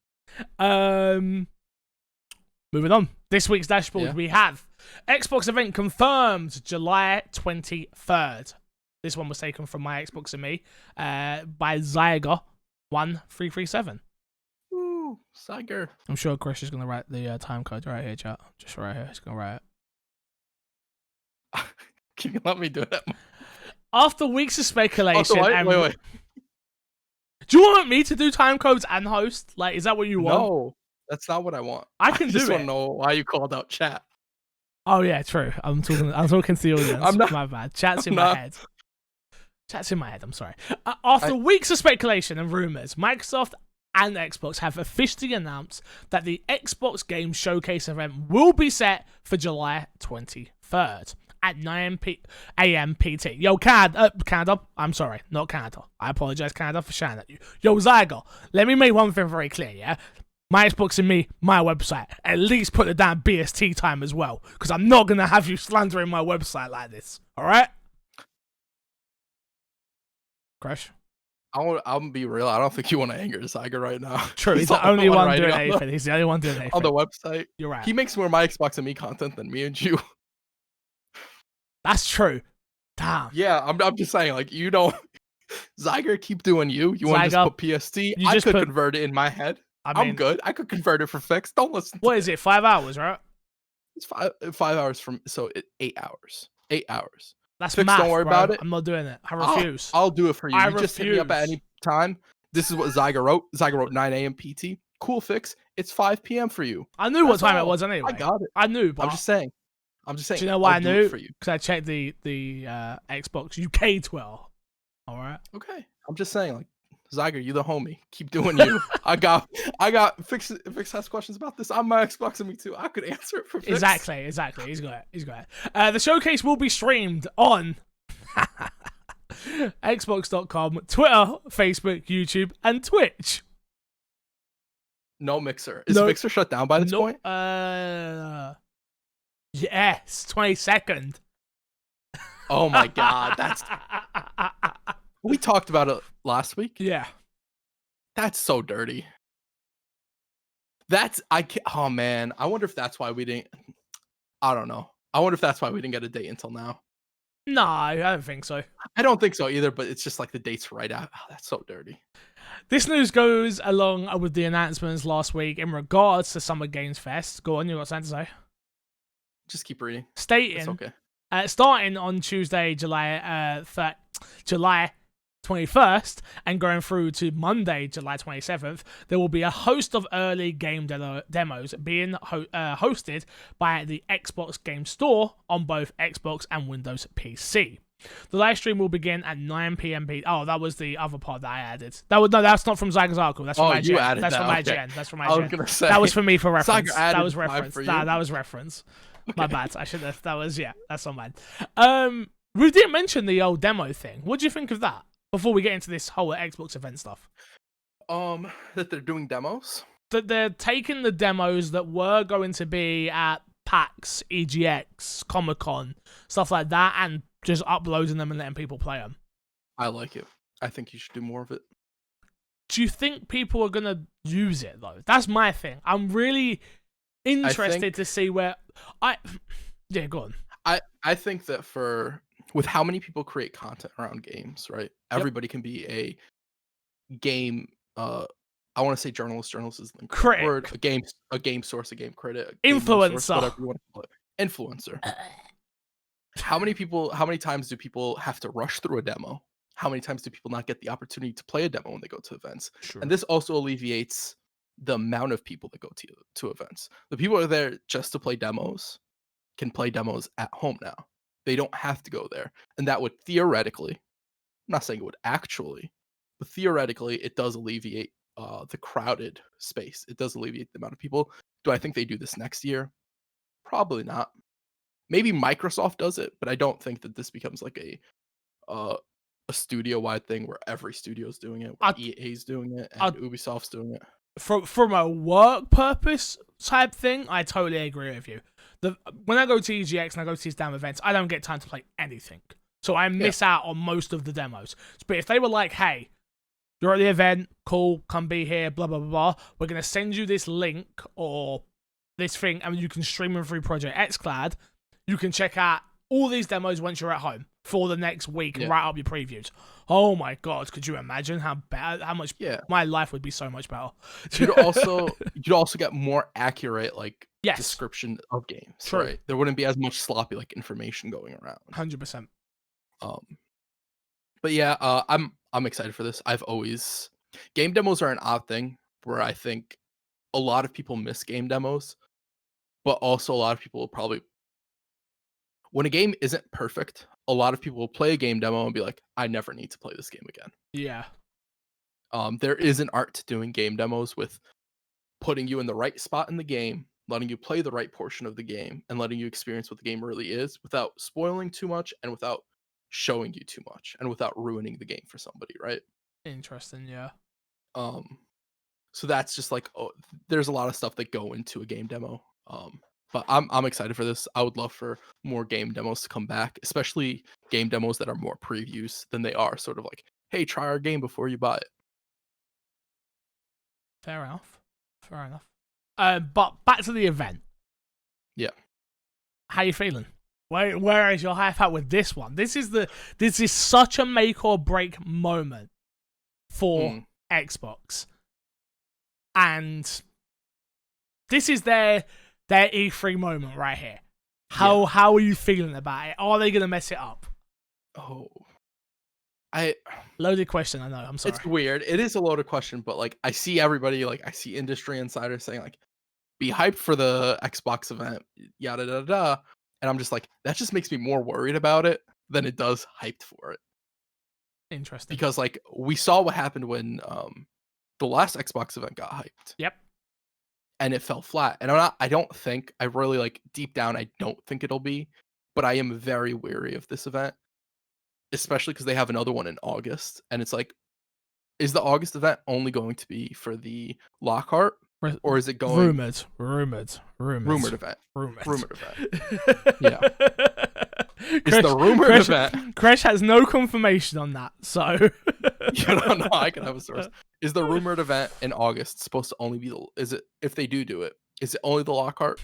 Moving on. This week's dashboard, we have Xbox event confirmed July 23rd. This one was taken from my Xbox and me by Zyger1337. Ooh, Zyger. I'm sure Chris is going to write the time code right here, chat. Just right here. He's going to write it. Can you let me do that? After weeks of speculation... wait. Do you want me to do time codes and host? Is that what you want? No. That's not what I want. I can do it. I just want to know why you called out chat. Oh yeah, true. I'm talking to the audience. I'm not, my bad. Chat's in my head. Chat's in my head. I'm sorry. After weeks of speculation and rumors, Microsoft and Xbox have officially announced that the Xbox Game Showcase event will be set for July 23rd at 9 a.m. PT. Yo, Canada. I'm sorry, not Canada. I apologize, Canada, for shouting at you. Yo, Zyger, let me make one thing very clear, yeah? My Xbox and me, my website. At least put the damn BST time as well, because I'm not going to have you slandering my website like this. All right? Crash? I'll be real. I don't think you want to anger Zyger right now. True, he's the only one doing anything. He's the only one doing anything. On the website. You're right. He makes more my Xbox and me content than me and you. That's true. Damn. Yeah, I'm just saying, you don't... Zyger, keep doing you. You want to just put PST? I could convert it in my head. I'm good. I could convert it for Fix. Don't listen to What is it? 5 hours, right? It's 5 hours from... So, 8 hours. 8 hours. That's Fix, math, don't worry about it. I'm not doing it. I refuse. I'll do it for you. You just hit me up at any time. This is what Zyger wrote. Zyger wrote 9 a.m. PT. Cool, Fix. It's 5 p.m. for you. I knew what time it was anyway. I got it. I knew, but... I'm just saying. Do you know why I knew? Because I checked the Xbox UK Twitter. All right. Okay. I'm just saying, Zyger, you the homie. Keep doing you. I got Fix has questions about this. I'm my Xbox and me too. I could answer it for Fix. Exactly. He's got it. The showcase will be streamed on Xbox.com, Twitter, Facebook, YouTube, and Twitch. No Mixer. Is Mixer shut down by this point? Yes, 22nd. Oh my god, that's... We talked about it last week. Yeah. That's so dirty. Oh man, I wonder if that's why we didn't... I don't know. I wonder if that's why we didn't get a date until now. No, I don't think so. I don't think so either, but it's just like the date's right out. Oh, that's so dirty. This news goes along with the announcements last week in regards to Summer Games Fest. Go on, you got something to say? Just keep reading. Stating, it's okay. Starting on Tuesday, July 21st, and going through to Monday, July 27th, there will be a host of early game demos being hosted by the Xbox Game Store on both Xbox and Windows PC. The live stream will begin at 9 p.m. Oh, that was the other part that I added. That's not from Zyga's article. That's from IGN. You added that's that. from Okay. IGN. That's from IGN. I was gonna say that was for me for reference. That was reference. That was reference. Okay. My bad. I should have. That was That's not bad. We didn't mention the old demo thing. What do you think of that? Before we get into this whole Xbox event stuff. That they're doing demos. That they're taking the demos that were going to be at PAX, EGX, Comic-Con, stuff like that, and just uploading them and letting people play them. I like it. I think you should do more of it. Do you think people are going to use it, though? That's my thing. I'm really interested to see where... Yeah, go on. I think that with how many people create content around games, right? Everybody can be a game... I want to say journalist. Journalist is the correct word. A game source, a game critic, influencer, source, whatever you want to call it. Influencer. How many times do people have to rush through a demo? How many times do people not get the opportunity to play a demo when they go to events? Sure. And this also alleviates the amount of people that go to events. The people who are there just to play demos can play demos at home now. They don't have to go there. And that would theoretically, I'm not saying it would actually, but theoretically, it does alleviate the crowded space. It does alleviate the amount of people. Do I think they do this next year? Probably not. Maybe Microsoft does it, but I don't think that this becomes like a studio-wide thing where every studio's doing it, where EA's doing it, and Ubisoft's doing it. From a work purpose type thing, I totally agree with you. When I go to EGX and I go to these damn events, I don't get time to play anything. So I miss out on most of the demos. But if they were like, hey, you're at the event, cool, come be here, blah, blah, blah, blah. We're going to send you this link or this thing, and you can stream them through Project xCloud. You can check out all these demos once you're at home for the next week and write up your previews. Oh my God, could you imagine how much my life would be so much better? You'd also get more accurate description of games. True. Right? There wouldn't be as much sloppy information going around. 100%. But yeah, I'm excited for this. Game demos are an odd thing where I think a lot of people miss game demos, but also a lot of people will probably, when a game isn't perfect, a lot of people will play a game demo and be like, I never need to play this game again. Yeah. There is an art to doing game demos with putting you in the right spot in the game, letting you play the right portion of the game, and letting you experience what the game really is without spoiling too much and without showing you too much and without ruining the game for somebody, right? Interesting, yeah. So that's just there's a lot of stuff that go into a game demo. But I'm excited for this. I would love for more game demos to come back, especially game demos that are more previews than they are sort of like, hey, try our game before you buy it. Fair enough. But back to the event. Yeah. How you feeling? Where is your hype at with this one? This is such a make or break moment for Xbox. And this is their E3 moment right here. How are you feeling about it? Are they going to mess it up? Oh. Loaded question, I know. I'm sorry. It's weird. It is a loaded question, but I see everybody, I see industry insiders saying be hyped for the Xbox event, yada da da. And I'm just that just makes me more worried about it than it does hyped for it. Interesting. Because we saw what happened when the last Xbox event got hyped. Yep. And it fell flat. And I really deep down, I don't think it'll be, but I am very wary of this event, especially because they have another one in August. And it's is the August event only going to be for the Lockhart? Or is it going... Rumored event. Yeah. It's the rumored event. Crash has no confirmation on that, so... You don't know. I can have a source. Is the rumored event in August supposed to only be if they do it, is it only the Lockhart?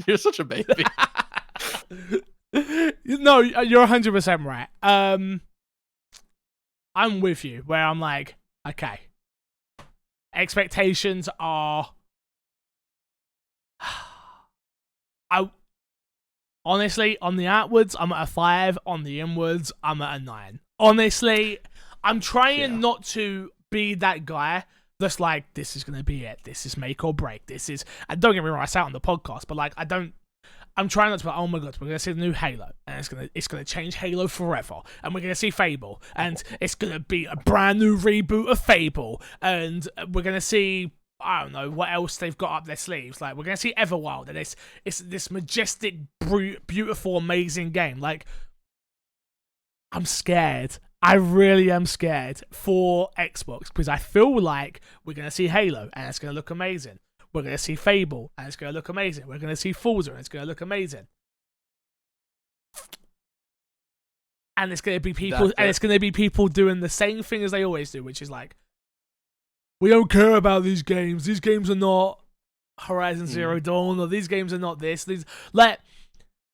You're such a baby. No, you're 100% right. I'm with you where I'm like, okay, expectations are. I honestly, on the outwards, I'm at a 5. On the inwards, I'm at a 9. Honestly, I'm trying not to be that guy that's like, this is gonna be it. This is make or break. This is. And don't get me wrong, I say it on the podcast, but like, I'm trying not to be like, oh my god, we're gonna see the new Halo, and it's gonna change Halo forever, and we're gonna see Fable, and it's gonna be a brand new reboot of Fable, and we're gonna see, I don't know what else they've got up their sleeves. Like, we're gonna see Everwild, and it's this majestic, beautiful, amazing game. Like, I'm scared. I really am scared for Xbox because I feel like we're gonna see Halo, and it's gonna look amazing. We're going to see Fable, and it's going to look amazing. We're going to see Forza, and it's going to look amazing. And it's going to be people, it's going to be people doing the same thing as they always do, which is like, we don't care about these games. These games are not Horizon Zero Dawn, or these games are not this. These, like,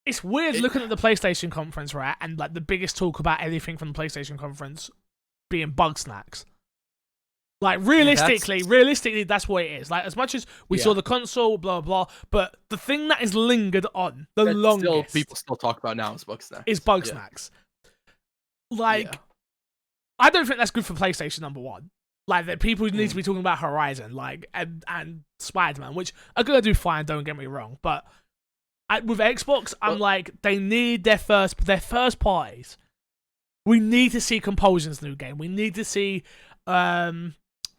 it's weird looking at the PlayStation conference, right? And like the biggest talk about anything from the PlayStation conference being bug snacks. Like, realistically, that's what it is. Like, as much as we saw the console, blah, blah, but the thing that is lingered on the longest... people still talk about now is bug snacks. Is bug snacks. Like, I don't think that's good for PlayStation, number one. Like, that people need to be talking about Horizon, like, and Spider-Man, which are going to do fine, don't get me wrong. But with Xbox, I'm like, they need their first parties. We need to see Compulsion's new game. We need to see...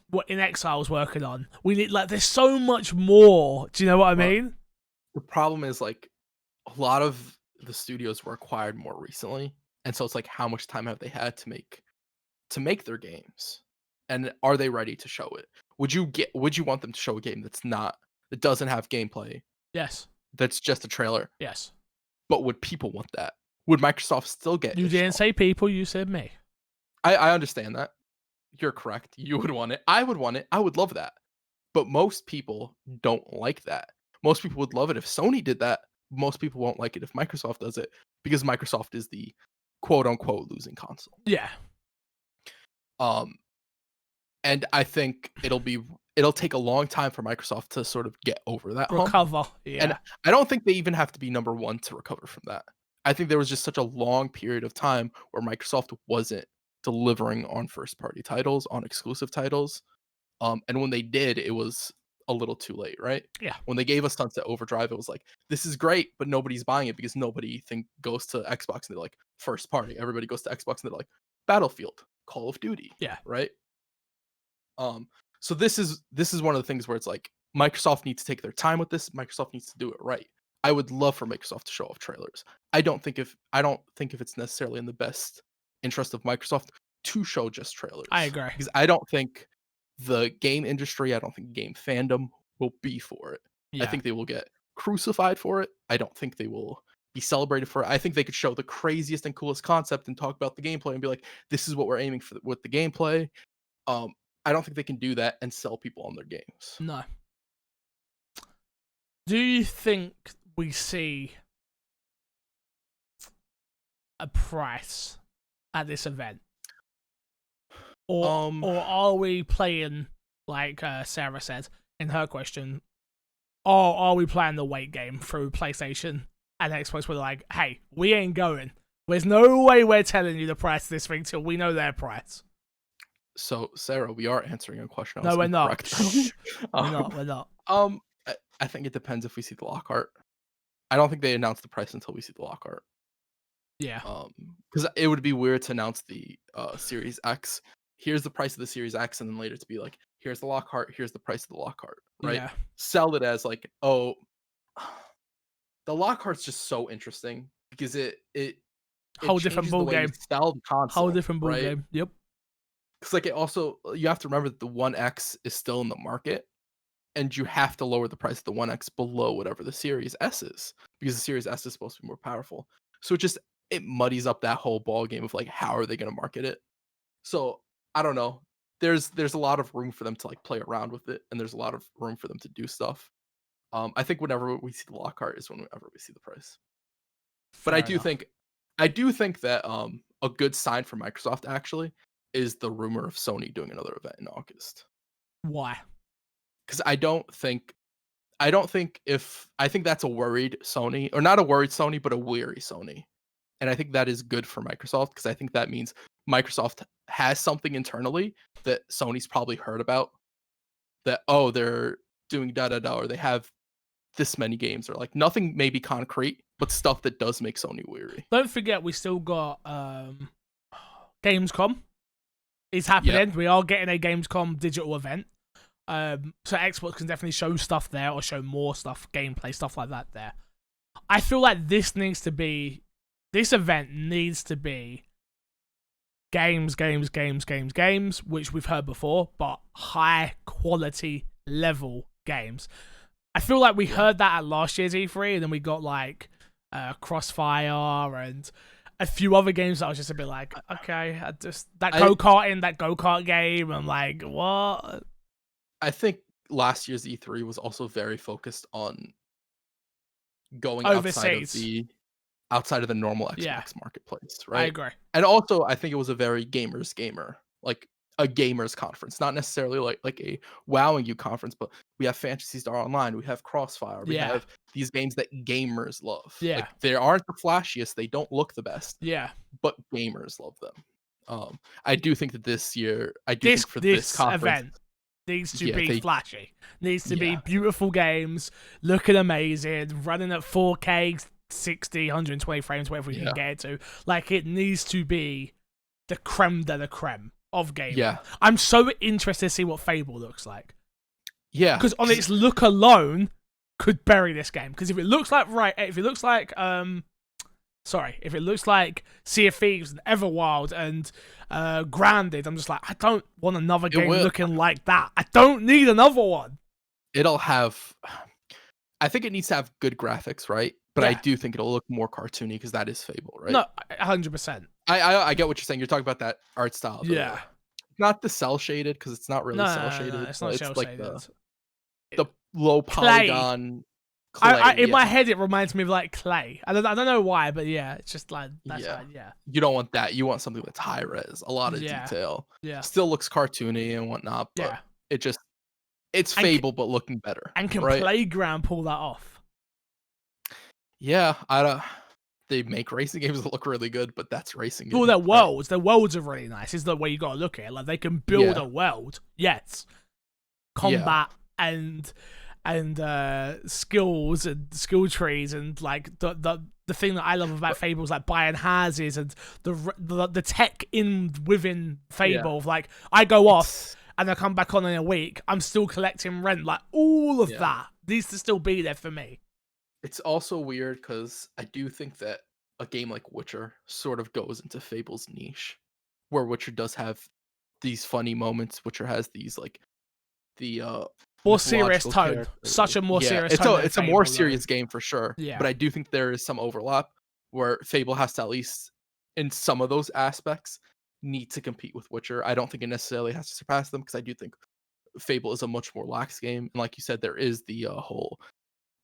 what In Exile's working on. We need, like, there's so much more. Do you know what I mean? The problem is, like, a lot of the studios were acquired more recently, and so it's like, how much time have they had to make their games, and are they ready to show it? Would you want them to show a game that doesn't have gameplay? Yes. That's just a trailer. Yes. But would people want that? Would Microsoft still get? You didn't say people. You said me. I understand that. You're correct. You would want it. I would want it. I would love that. But most people don't like that. Most people would love it if Sony did that. Most people won't like it if Microsoft does it because Microsoft is the quote unquote losing console. Yeah. And I think it'll take a long time for Microsoft to sort of get over that recover. Yeah. And I don't think they even have to be number one to recover from that. I think there was just such a long period of time where Microsoft wasn't delivering on first party titles, on exclusive titles. And when they did, it was a little too late, right? Yeah. When they gave us Sunset Overdrive, it was like, this is great, but nobody's buying it because nobody goes to Xbox and they're like, first party. Everybody goes to Xbox and they're like, Battlefield, Call of Duty. Yeah. Right? So this is one of the things where it's like, Microsoft needs to take their time with this. Microsoft needs to do it right. I would love for Microsoft to show off trailers. I don't think if it's necessarily in the best interest of Microsoft to show just trailers. I agree. Because I don't think the game industry, I don't think game fandom will be for it. Yeah. I think they will get crucified for it. I don't think they will be celebrated for it. I think they could show the craziest and coolest concept and talk about the gameplay and be like, this is what we're aiming for with the gameplay. I don't think they can do that and sell people on their games. No. Do you think we see a price at this event? Or are we playing, like Sarah said in her question, or are we playing the wait game through PlayStation and Xbox? We're like, hey, we ain't going. There's no way we're telling you the price of this thing till we know their price. So, Sarah, we are answering a question. No, we're not. We're not. I think it depends if we see the lock art. I don't think they announce the price until we see the lock art. Yeah. Because it would be weird to announce the Series X. Here's the price of the Series X, and then later to be like, here's the lock art. Here's the price of the lock art. Right? Yeah. Sell it as like, oh, the lock art's just so interesting because it whole different ball game. Sell the console. Whole different ball game. Yep. Because like it also, you have to remember that the One X is still in the market, and you have to lower the price of the One X below whatever the Series S is, because the Series S is supposed to be more powerful. So it muddies up that whole ball game of like, how are they going to market it? So I don't know. There's a lot of room for them to like play around with it, and there's a lot of room for them to do stuff. I think whenever we see the lock art is whenever we see the price. But I do think that a good sign for Microsoft actually is the rumor of Sony doing another event in August. Why? Because I think that's a worried Sony, or not a worried Sony, but a weary Sony. And I think that is good for Microsoft, because I think that means Microsoft has something internally that Sony's probably heard about, that, oh, they're doing da-da-da, or they have this many games, or like nothing maybe concrete, but stuff that does make Sony weary. Don't forget, we still got Gamescom is happening. Yep. We are getting a Gamescom digital event. So Xbox can definitely show stuff there, or show more stuff, gameplay, stuff like that there. I feel like this event needs to be games, which we've heard before, but high quality level games. I feel like we heard that at last year's E3, and then we got like Crossfire and a few other games that I was just a bit like, okay, that go-kart game, I'm like, what? I think last year's E3 was also very focused on going overseas, outside of the normal Xbox marketplace, right? I agree. And also, I think it was a very gamer, like a gamers conference, not necessarily like a wowing you conference, but we have Phantasy Star Online, we have Crossfire, we have these games that gamers love. Yeah, like, they aren't the flashiest, they don't look the best. Yeah, but gamers love them. I do think that this year, think for this conference, event needs to be flashy. Needs to be beautiful games, looking amazing, running at 4K, 60, 120 frames, whatever we can get it to. Like, it needs to be the creme de la creme of gaming. Yeah. I'm so interested to see what Fable looks like. Yeah. Because on its look alone, could bury this game. Because if it looks like Sea of Thieves and Everwild and Grounded, I'm just like, I don't want another game looking like that. I don't need another one. I think it needs to have good graphics, right? But I do think it'll look more cartoony, because that is Fable, right? No, 100%. I get what you're saying. You're talking about that art style. Yeah. Not the cell shaded, because it's not really cell shaded. No, it's not cell shaded. Like the low polygon clay. In my head, it reminds me of like clay. I don't know why, but yeah, it's just like that's You don't want that. You want something that's high res, a lot of detail. Yeah. Still looks cartoony and whatnot, but it's Fable, but looking better. And can Playground pull that off? Yeah, they make racing games that look really good, but that's racing games. Well, their worlds. Their worlds are really nice. Is the way you gotta look at it. Like, they can build a world. Yes. Combat and skills and skill trees, and like the thing that I love about Fable is like buying houses and the tech within Fable. Like, I go off and I come back on in a week, I'm still collecting rent. Like, all of that needs to still be there for me. It's also weird, because I do think that a game like Witcher sort of goes into Fable's niche, where Witcher does have these funny moments. Witcher has these like the more serious tone, character. Such a more serious tone. It's a more serious game for sure. Yeah. But I do think there is some overlap where Fable has to, at least in some of those aspects, need to compete with Witcher. I don't think it necessarily has to surpass them, because I do think Fable is a much more lax game. And like you said, there is the whole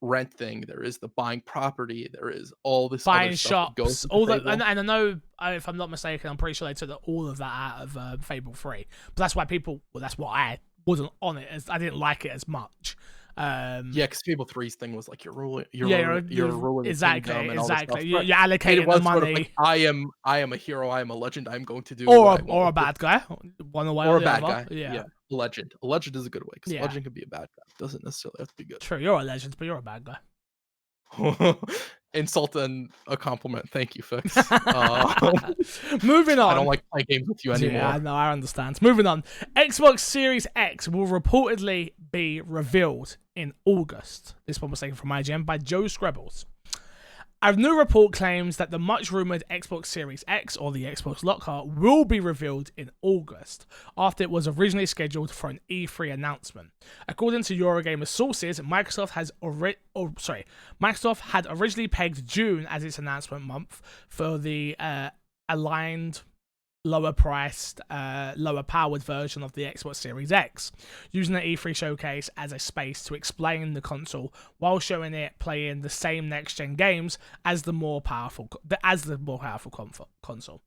rent thing, there is the buying property, there is all this buying other shops, stuff that all that, and I know, if I'm not mistaken, I'm pretty sure they took all of that out of Fable 3. But that's why that's why I wasn't on it, as I didn't like it as much. Because Fable 3's thing was like you're ruling exactly. And all you're allocating the money. Sort of like, I am a hero, I am a legend, I'm going to do or a bad guy, one way or a bad other. guy. Yeah. A legend is a good way, because a legend can be a bad guy. It doesn't necessarily have to be good. True, you're a legend, but you're a bad guy. Insult and a compliment. Thank you, Fix. Moving on. I don't like playing games with you anymore. Yeah, no, I understand. Moving on. Xbox Series X will reportedly be revealed in August. This one was taken from IGN by Joe Screbbles. A new report claims that the much-rumoured Xbox Series X, or the Xbox Lockhart, will be revealed in August, after it was originally scheduled for an E3 announcement. According to Eurogamer sources, Microsoft had originally pegged June as its announcement month for the aligned lower priced, lower powered version of the Xbox Series X, using the E3 showcase as a space to explain the console while showing it playing the same next gen games as the more powerful console.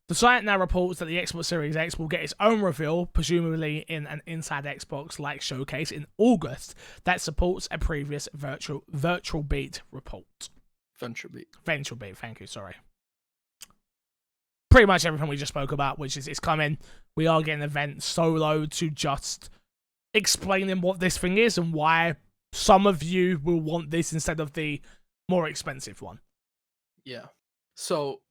The site now reports that the Xbox Series X will get its own reveal, presumably in an Inside Xbox-like showcase in August that supports a previous Virtual Beat report. Venture Beat, thank you, sorry. Pretty much everything we just spoke about, which is it's coming. We are getting an event solo to just explaining what this thing is and why some of you will want this instead of the more expensive one. Yeah. So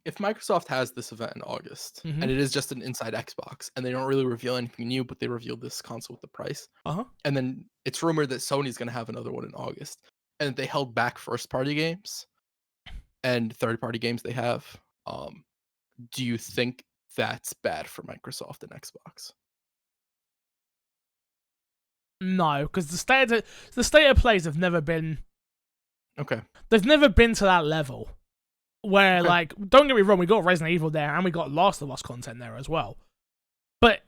if Microsoft has this event in August, and it is just an Inside Xbox, and they don't really reveal anything new, but they reveal this console with the price, and then it's rumored that Sony's going to have another one in August, and they held back first-party games and third-party games they have. Do you think that's bad for Microsoft and Xbox? No, because the state of plays have never been okay. They've never been to that level where, like, don't get me wrong, we got Resident Evil there and we got Last of Us content there as well, but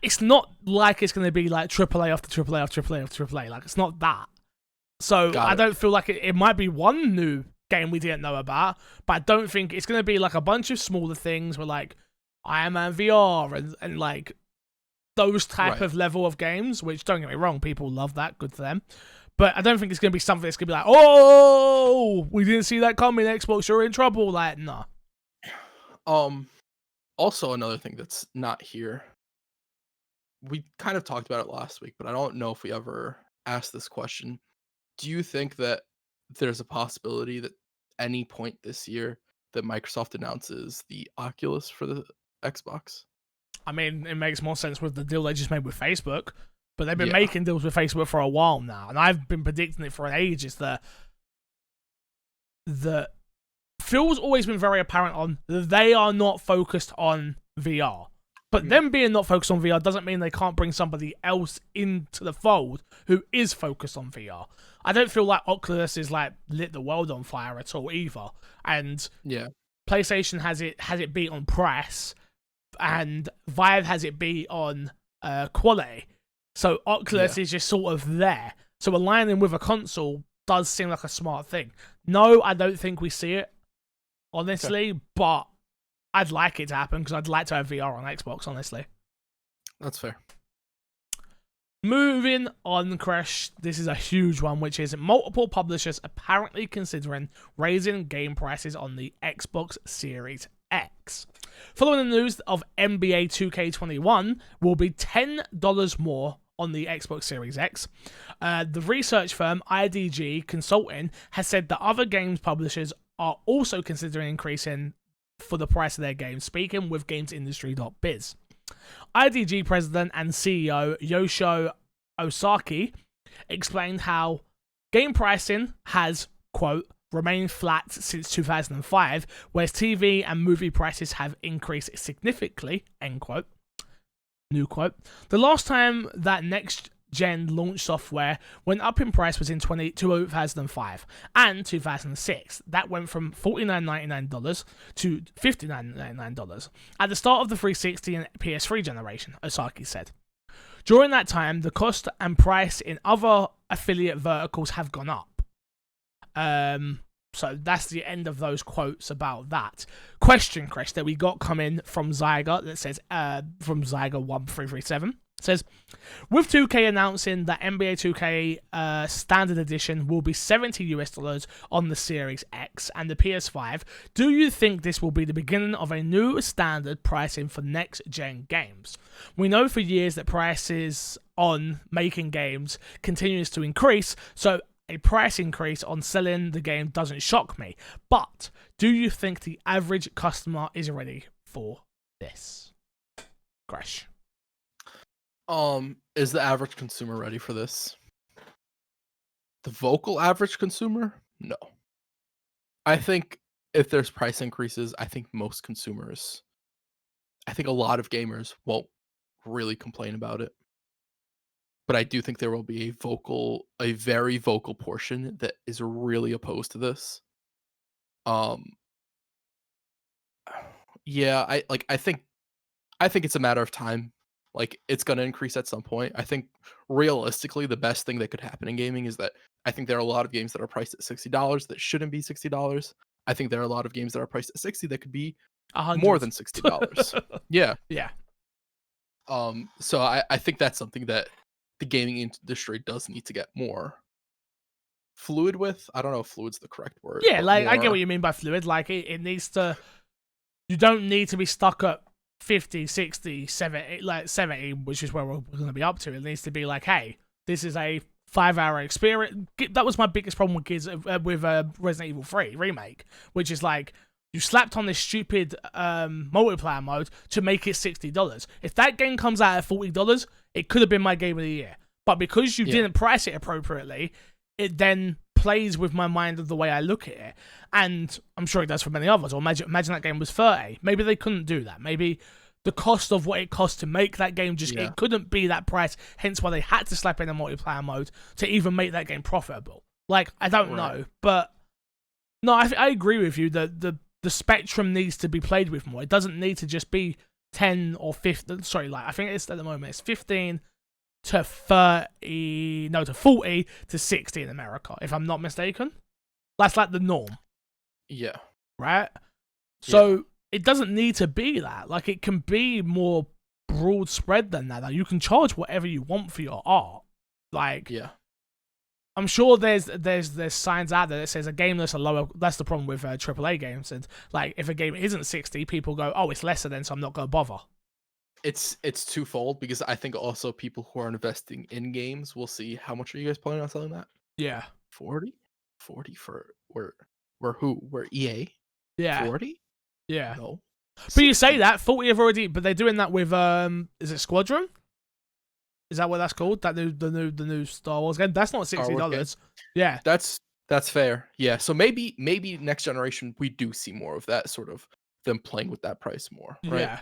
it's not like it's going to be like AAA after AAA after AAA after AAA. Like, it's not that. So I don't feel like it might be one new game we didn't know about, but I don't think it's going to be like a bunch of smaller things with like Iron Man VR and like those type of level of games, which, don't get me wrong, people love that, good for them. But I don't think it's going to be something that's going to be like, oh, we didn't see that coming, Xbox, you're in trouble. Like, nah. Also, another thing that's not here, we kind of talked about it last week, but I don't know if we ever asked this question. Do you think that there's a possibility that any point this year that Microsoft announces the Oculus for the Xbox? I mean, it makes more sense with the deal they just made with Facebook, but they've been making deals with Facebook for a while now, and I've been predicting it for an age. Is that Phil's always been very apparent on they are not focused on VR. But them being not focused on VR doesn't mean they can't bring somebody else into the fold who is focused on VR. I don't feel like Oculus is like lit the world on fire at all either. And PlayStation has it beat on price, and Vive has it beat on quality. So Oculus is just sort of there. So aligning with a console does seem like a smart thing. No, I don't think we see it, honestly, but I'd like it to happen because I'd like to have VR on Xbox, honestly. That's fair. Moving on, Crash, this is a huge one, which is multiple publishers apparently considering raising game prices on the Xbox Series X. Following the news of NBA 2K21 will be $10 more on the Xbox Series X, the research firm IDG Consulting has said that other games publishers are also considering increasing for the price of their games, speaking with GamesIndustry.biz. IDG president and CEO Yoshio Osaki explained how game pricing has, quote, remained flat since 2005, whereas TV and movie prices have increased significantly, end quote. New quote. The last time that next-gen launch software went up in price was in 2005 and 2006. That went from $49.99 to $59.99 at the start of the 360 and PS3 generation, Osaki said. During that time, the cost and price in other affiliate verticals have gone up. So that's the end of those quotes about that. Question, Chris, that we got coming from Zyger that says, from Zyger1337, says, with 2K announcing that NBA 2K Standard Edition will be $70 on the Series X and the PS5, do you think this will be the beginning of a new standard pricing for next-gen games? We know for years that prices on making games continues to increase, so a price increase on selling the game doesn't shock me. But do you think the average customer is ready for this? Crash. Is the average consumer ready for this? The vocal average consumer? No. I think if there's price increases, I think most consumers, I think a lot of gamers won't really complain about it. But I do think there will be a very vocal portion that is really opposed to this. Yeah, I think it's a matter of time. Like, it's gonna increase at some point. I think realistically, the best thing that could happen in gaming is that I think there are a lot of games that are priced at $60 that shouldn't be $60. I think there are a lot of games that are priced at 60 that could be more 100. than $60. Yeah. Yeah. So I think that's something that the gaming industry does need to get more fluid with. I don't know if fluid's the correct word. Yeah, But like, I get more, what you mean by fluid. Like, it needs to... You don't need to be stuck at 50, 60, 70, like 70, which is where we're going to be up to. It needs to be like, hey, this is a 5-hour experience. That was my biggest problem with Resident Evil 3 Remake, which is like, you slapped on this stupid multiplayer mode to make it $60. If that game comes out at $40, it could have been my game of the year. But because you didn't price it appropriately, it then plays with my mind of the way I look at it. And I'm sure it does for many others. Or imagine that game was 30. Maybe they couldn't do that. Maybe the cost of what it cost to make that game it couldn't be that price, hence why they had to slap in a multiplayer mode to even make that game profitable. Like, I don't know. But no, I agree with you that the spectrum needs to be played with more. It doesn't need to just be 10 or 15. Sorry, like, I think it's at the moment it's 15 to 30, no, to 40 to 60 in America, if I'm not mistaken. That's like the norm. Yeah. Right? So it doesn't need to be that. Like, it can be more broad spread than that. Like, you can charge whatever you want for your art. Like, I'm sure there's signs out there that says a game that's a lower... That's the problem with AAA games. And, like, if a game isn't 60, people go, oh, it's lesser then, so I'm not going to bother. It's twofold, because I think also people who are investing in games will see how much are you guys planning on selling that? Yeah. 40 for we're EA? Yeah. 40? Yeah. No. But you say that 40 have already, but they're doing that with is it Squadron? Is that what that's called? That the new Star Wars game? That's not $60. Yeah. That's fair. Yeah. So maybe next generation we do see more of that, sort of them playing with that price more, right? Yeah.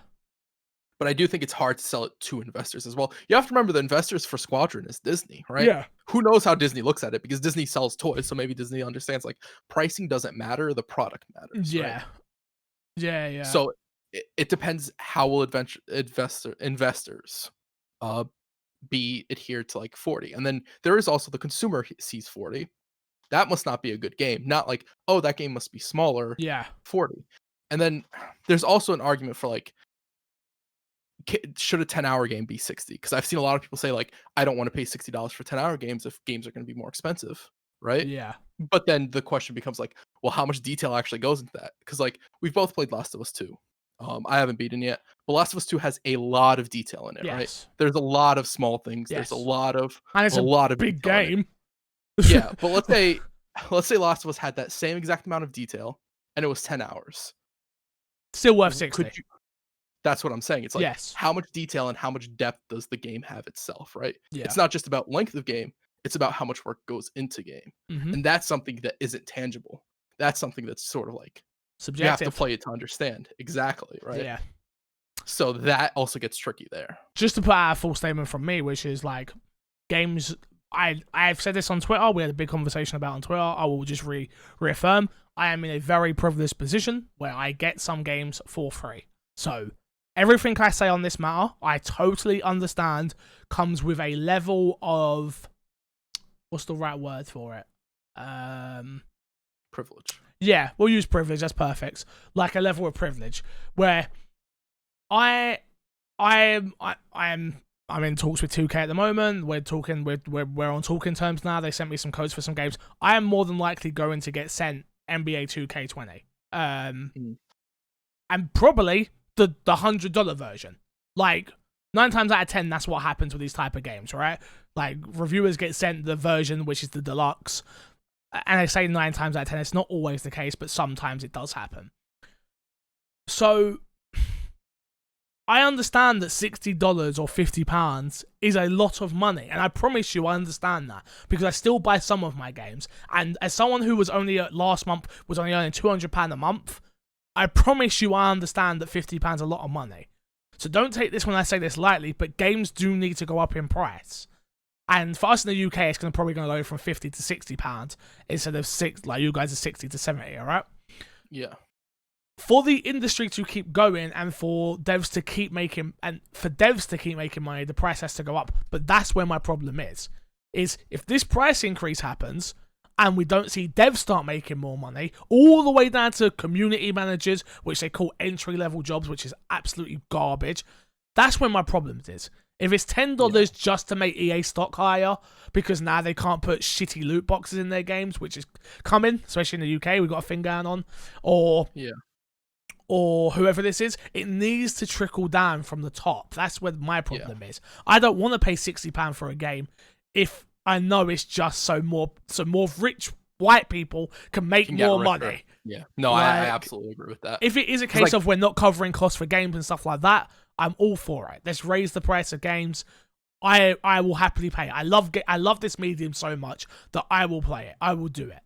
But I do think it's hard to sell it to investors as well. You have to remember the investors for Squadron is Disney, right? Yeah. Who knows how Disney looks at it, because Disney sells toys, so maybe Disney understands like pricing doesn't matter, the product matters. Yeah. Right? Yeah. So it depends how will investors be adhered to like 40. And then there is also the consumer sees 40. That must not be a good game. Not like, oh, that game must be smaller. Yeah. 40. And then there's also an argument for like, should a 10-hour game be 60? Because I've seen a lot of people say like, I don't want to pay $60 for 10-hour games if games are going to be more expensive, right? Yeah. But then the question becomes like, well, how much detail actually goes into that? Because like, we've both played Last of Us 2. I haven't beaten yet, but Last of Us 2 has a lot of detail in it, right? There's a lot of small things. There's a lot of big game. Yeah, but let's say Last of Us had that same exact amount of detail and it was 10 hours. Still worth 60. That's what I'm saying. It's like, how much detail and how much depth does the game have itself, right? Yeah. It's not just about length of game. It's about how much work goes into game. Mm-hmm. And that's something that isn't tangible. That's something that's sort of like, subjective. You have to play it to understand. Exactly, right? Yeah. So that also gets tricky there. Just to put out a full statement from me, which is like, games... I've said this on Twitter. We had a big conversation about on Twitter. I will just reaffirm. I am in a very privileged position where I get some games for free. So everything I say on this matter, I totally understand, comes with a level of... What's the right word for it? Privilege. Yeah, we'll use privilege. That's perfect. Like a level of privilege where I'm in talks with 2K at the moment. We're on talking terms now. They sent me some codes for some games. I am more than likely going to get sent NBA 2K20. And probably the $100 version. Like 9 times out of 10, that's what happens with these type of games, right? Like reviewers get sent the version which is the deluxe. And I say 9 times out of 10, it's not always the case, but sometimes it does happen. So I understand that $60 or £50 is a lot of money, and I promise you I understand that, because I still buy some of my games, and as someone who was only last month was only earning £200 a month, I promise you I understand that £50 is a lot of money. So don't take this when I say this lightly, but games do need to go up in price. And for us in the UK, it's probably going to go from £50 to £60 instead of like you guys are 60 to 70, all right? Yeah. for the industry to keep going and for devs to keep making money, the price has to go up. But that's where my problem is if this price increase happens and we don't see devs start making more money, all the way down to community managers, which they call entry-level jobs, which is absolutely garbage, that's where my problem is. If it's $10 just to make EA stock higher, because now they can't put shitty loot boxes in their games, which is coming, especially in the UK, we've got a thing going on, or whoever this is, it needs to trickle down from the top. That's where my problem is. I don't want to pay £60 for a game if I know it's just so more rich white people can make more money. Yeah, no, I absolutely agree with that. If it is a case of we're not covering costs for games and stuff like that, I'm all for it. Let's raise the price of games. I will happily pay. I love this medium so much that I will play it. I will do it.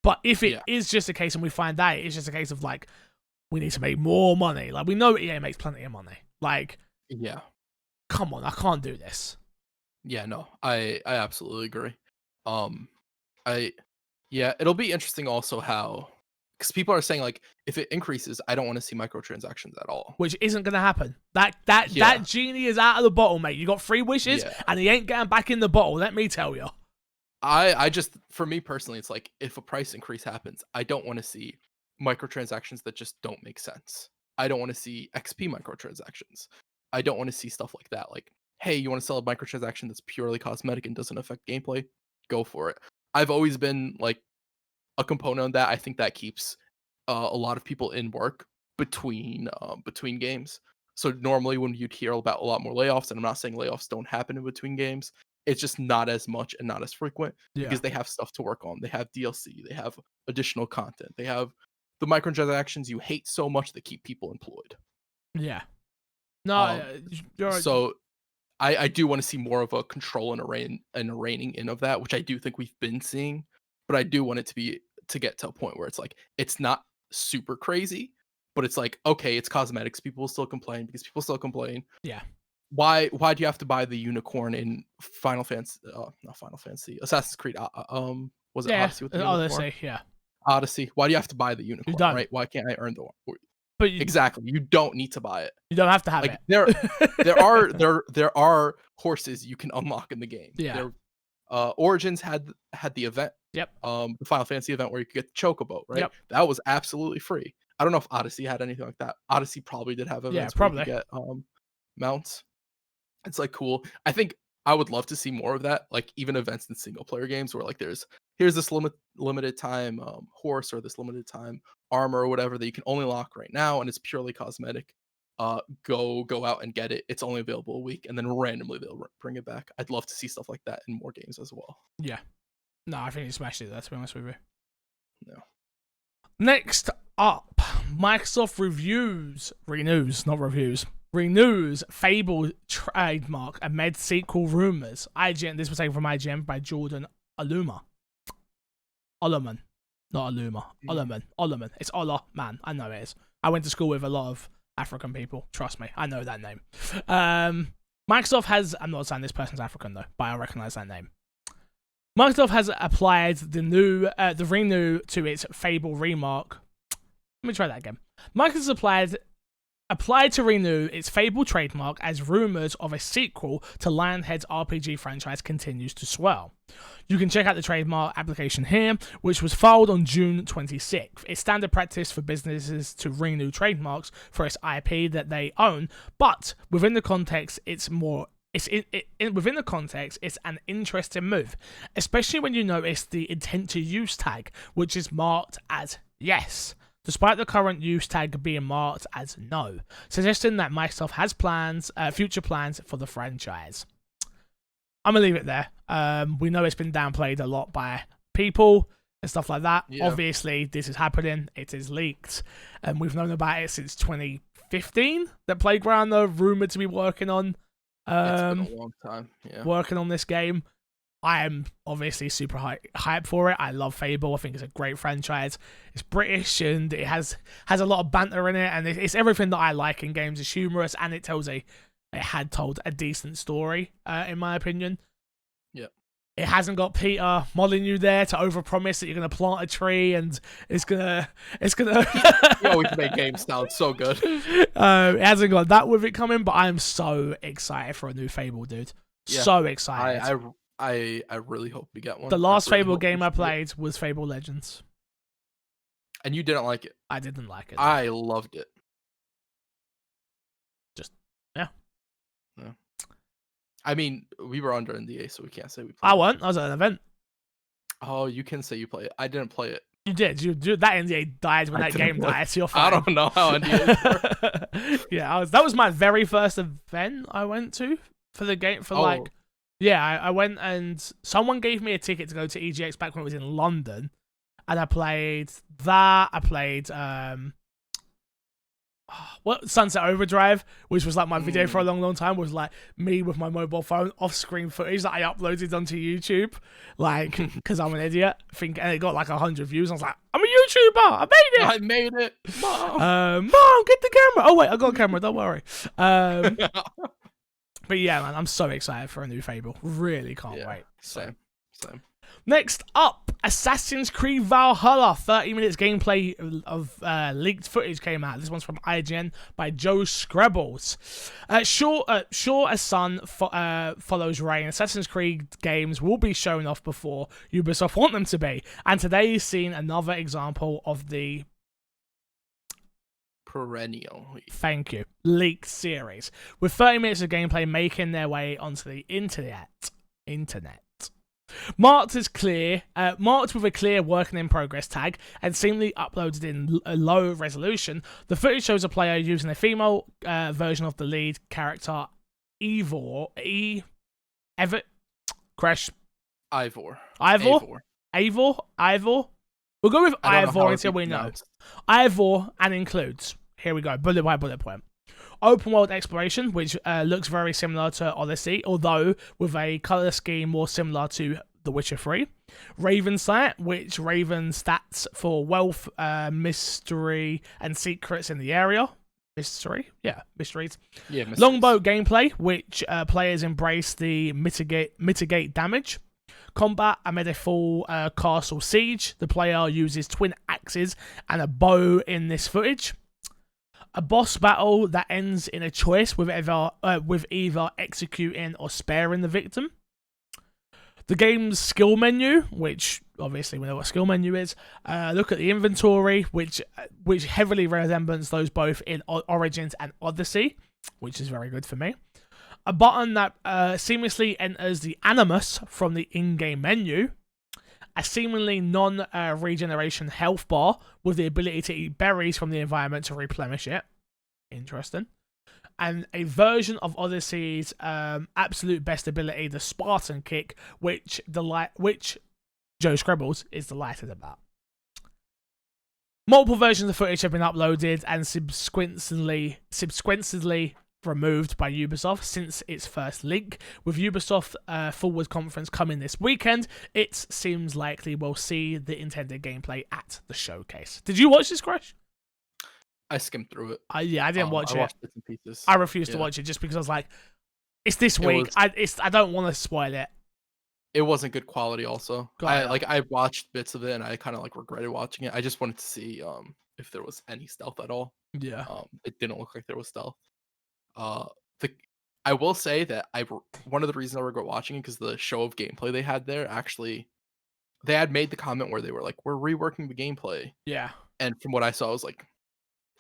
But if it is just a case and we find out it's just a case of like, we need to make more money. Like, we know EA makes plenty of money. Like, come on, I can't do this. Yeah, no, I absolutely agree. It'll be interesting also how, because people are saying like, if it increases, I don't want to see microtransactions at all. Which isn't gonna happen. That genie is out of the bottle, mate. You got 3 wishes, and he ain't getting back in the bottle. Let me tell you. I just, for me personally, it's like, if a price increase happens, I don't want to see microtransactions that just don't make sense. I don't want to see XP microtransactions. I don't want to see stuff like that. Like, hey, you want to sell a microtransaction that's purely cosmetic and doesn't affect gameplay? Go for it. I've always been like a component of that. I think that keeps a lot of people in work between games. So normally when you'd hear about a lot more layoffs, and I'm not saying layoffs don't happen in between games, it's just not as much and not as frequent because they have stuff to work on. They have DLC, they have additional content, they have the microtransactions you hate so much that keep people employed. Yeah. No, so I do want to see more of a control and a reining in of that, which I do think we've been seeing, but I do want it to get to a point where it's like, it's not super crazy, but it's like, okay, it's cosmetics. People will still complain because people still complain. Yeah. Why do you have to buy the unicorn in Final Fantasy? Not Final Fantasy. Assassin's Creed. Was it Odyssey with the unicorn? Odyssey, yeah. Odyssey. Why do you have to buy the unicorn? Right? Why can't I earn the one? But exactly, you don't need to buy it. You don't have to have it. There are horses you can unlock in the game. Yeah. Origins had the event. Yep. The Final Fantasy event where you could get the chocobo, right? Yep. That was absolutely free. I don't know if Odyssey had anything like that. Odyssey probably did have events where you could get mounts. It's like cool. I think I would love to see more of that, like even events in single player games where like here's this limited time horse or this limited time armor or whatever that you can only lock right now, and it's purely cosmetic. Go out and get it. It's only available a week, and then randomly they'll bring it back. I'd love to see stuff like that in more games as well. Yeah. No, I think you smashed it there, to be honest with you. No. Next up, Microsoft renews Fable trademark amid sequel rumors. This was taken from IGN by Jordan Ollerman. Not Aluma. Ollerman. It's Ola, man. I know it is. I went to school with a lot of African people. Trust me, I know that name. Microsoft has... I'm not saying this person's African, though, but I recognize that name. Microsoft has applied the renew to its Fable remark. Let me try that again. Microsoft applied to renew its Fable trademark as rumors of a sequel to Lionhead's RPG franchise continues to swirl. You can check out the trademark application here, which was filed on June 26th. It's standard practice for businesses to renew trademarks for its IP that they own, but within the context, it's an interesting move, especially when you notice the intent to use tag, which is marked as yes, despite the current use tag being marked as no, suggesting that Microsoft has future plans for the franchise. I'm gonna leave it there. We know it's been downplayed a lot by people and stuff like that. Yeah. Obviously, this is happening. It is leaked, and we've known about it since 2015. That Playground are rumored to be working on. It's been a long time. Yeah. Working on this game. I am obviously super hyped for it. I love Fable. I think it's a great franchise. It's British and it has a lot of banter in it, and it's everything that I like in games. It's humorous and it had told a decent story, in my opinion. Yeah. It hasn't got Peter Molyneux there to overpromise that you're gonna plant a tree and it's gonna. You always make games sound so good. It hasn't got that with it coming, but I am so excited for a new Fable, dude. Yeah, so excited. I really hope we get one. The last Fable game I played was Fable Legends. And you didn't like it? I didn't like it. I loved it. Just yeah. I mean, we were under NDA, so we can't say we played. I won. I was at an event. Oh, you can say you play it. I didn't play it. You did. That NDA died when that game died. So you're fine. I don't know how NDA work. Yeah, that was my very first event I went to for the game. I went and someone gave me a ticket to go to EGX back when it was in London, and I played that. I played Sunset Overdrive, which was like my video for a long time, was like me with my mobile phone off-screen footage that I uploaded onto YouTube, like because I'm an idiot. And it got like 100 views. I was like, I'm a YouTuber. I made it. Mom, get the camera. Oh wait, I got a camera. Don't worry. But yeah, man, I'm so excited for a new Fable. Really can't wait. Same. Next up, Assassin's Creed Valhalla. 30 minutes gameplay of leaked footage came out. This one's from IGN by Joe Screbbles. Sure as sun follows rain, Assassin's Creed games will be shown off before Ubisoft want them to be. And today is seen another example of the perennial. Thank you. Leaked series. With 30 minutes of gameplay making their way onto the internet. Marked with a clear working in progress tag and seemingly uploaded in a low resolution, the footage shows a player using a female version of the lead character, Ivor. We'll go with Ivor until we know. Ivor and includes. Here we go. Bullet by bullet point. Open world exploration, which looks very similar to Odyssey, although with a color scheme more similar to The Witcher 3. Raven Sight, which Raven stats for wealth, mystery, and secrets in the area. Mysteries. Longbow gameplay, which players embrace the mitigate damage. Combat amid a full castle siege. The player uses twin axes and a bow in this footage. A boss battle that ends in a choice with either executing or sparing the victim. The game's skill menu, which obviously we know what skill menu is. Look at the inventory, which heavily resembles those both in Origins and Odyssey, which is very good for me. A button that seamlessly enters the animus from the in-game menu. A seemingly non-regeneration health bar with the ability to eat berries from the environment to replenish it. Interesting. And a version of Odyssey's absolute best ability, the Spartan Kick, which Joe Screbbles is delighted about. Multiple versions of footage have been uploaded and subsequently removed by Ubisoft since its first leak. With Ubisoft Forward conference coming this weekend, it seems likely we'll see the intended gameplay at the showcase. Did you watch this, Crash? I skimmed through it. I didn't watch it. I watched bits and pieces. I refused to watch it just because I was like, it's this week. I don't want to spoil it. It wasn't good quality also. I watched bits of it and I kind of regretted watching it. I just wanted to see if there was any stealth at all. Yeah. It didn't look like there was stealth. I will say that one of the reasons I regret watching it because the show of gameplay they had there actually they had made the comment where they were like, we're reworking the gameplay. Yeah. And from what I saw, I was like,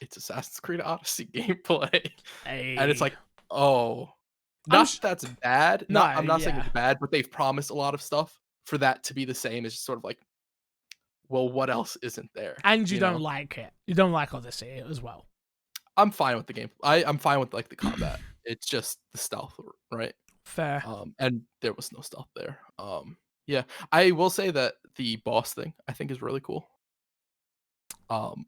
it's Assassin's Creed Odyssey gameplay. Hey. And it's like, oh, that's bad. I'm not saying it's bad, but they've promised a lot of stuff for that to be the same. It's just sort of like, well, what else isn't there? And you don't like it. You don't like Odyssey as well. I'm fine with the game. I'm fine with the combat. It's just the stealth, right? Fair. And there was no stealth there. Yeah. I will say that the boss thing I think is really cool.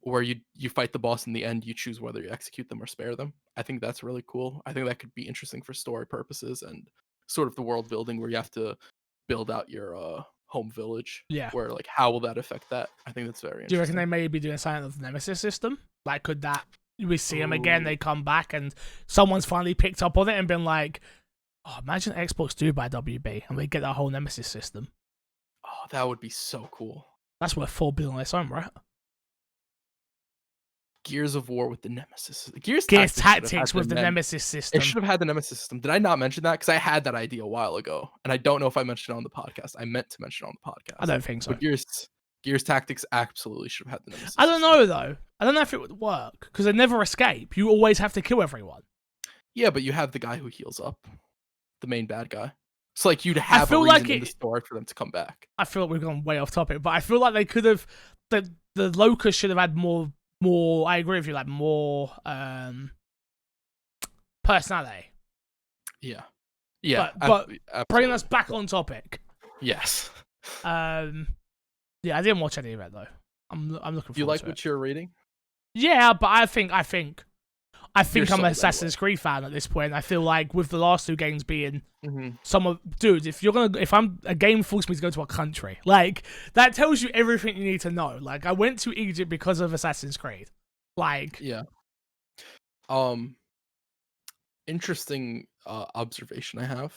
Where you fight the boss in the end, you choose whether you execute them or spare them. I think that's really cool. I think that could be interesting for story purposes and sort of the world building where you have to build out your home village. Yeah. Where how will that affect that? I think that's very interesting. Do you reckon they may be doing something with the Nemesis system? Could that we see them again, they come back and someone's finally picked up on it and been like, Oh, imagine Xbox do buy WB and we get that whole Nemesis system. Oh, that would be so cool. That's worth $4 billion on its own, right? Gears of War with the Nemesis. Gears Tactics with the Nemesis system. It should have had the Nemesis system. Did I not mention that? Because I had that idea a while ago, and I don't know if I mentioned it on the podcast. I meant to mention it on the podcast. I don't think so. But Gears Tactics absolutely should have had the Nemesis I don't know, though. I don't know if it would work, because they never escape. You always have to kill everyone. Yeah, but you have the guy who heals up. The main bad guy. It's like you'd have a reason in the story for them to come back. I feel like we've gone way off topic, but I feel like they could have... The Locust should have had more... I agree with you, like, more personality. Yeah. Yeah. But bringing us back on topic. Yes. Yeah, I didn't watch any of it, though. I'm looking forward to it. Do you like what you're reading? Yeah, but I think I'm an Assassin's Creed fan at this point. I feel like with the last two games being dude, if I'm a game forced me to go to a country, like that tells you everything you need to know. Like I went to Egypt because of Assassin's Creed. Like yeah. Interesting observation I have.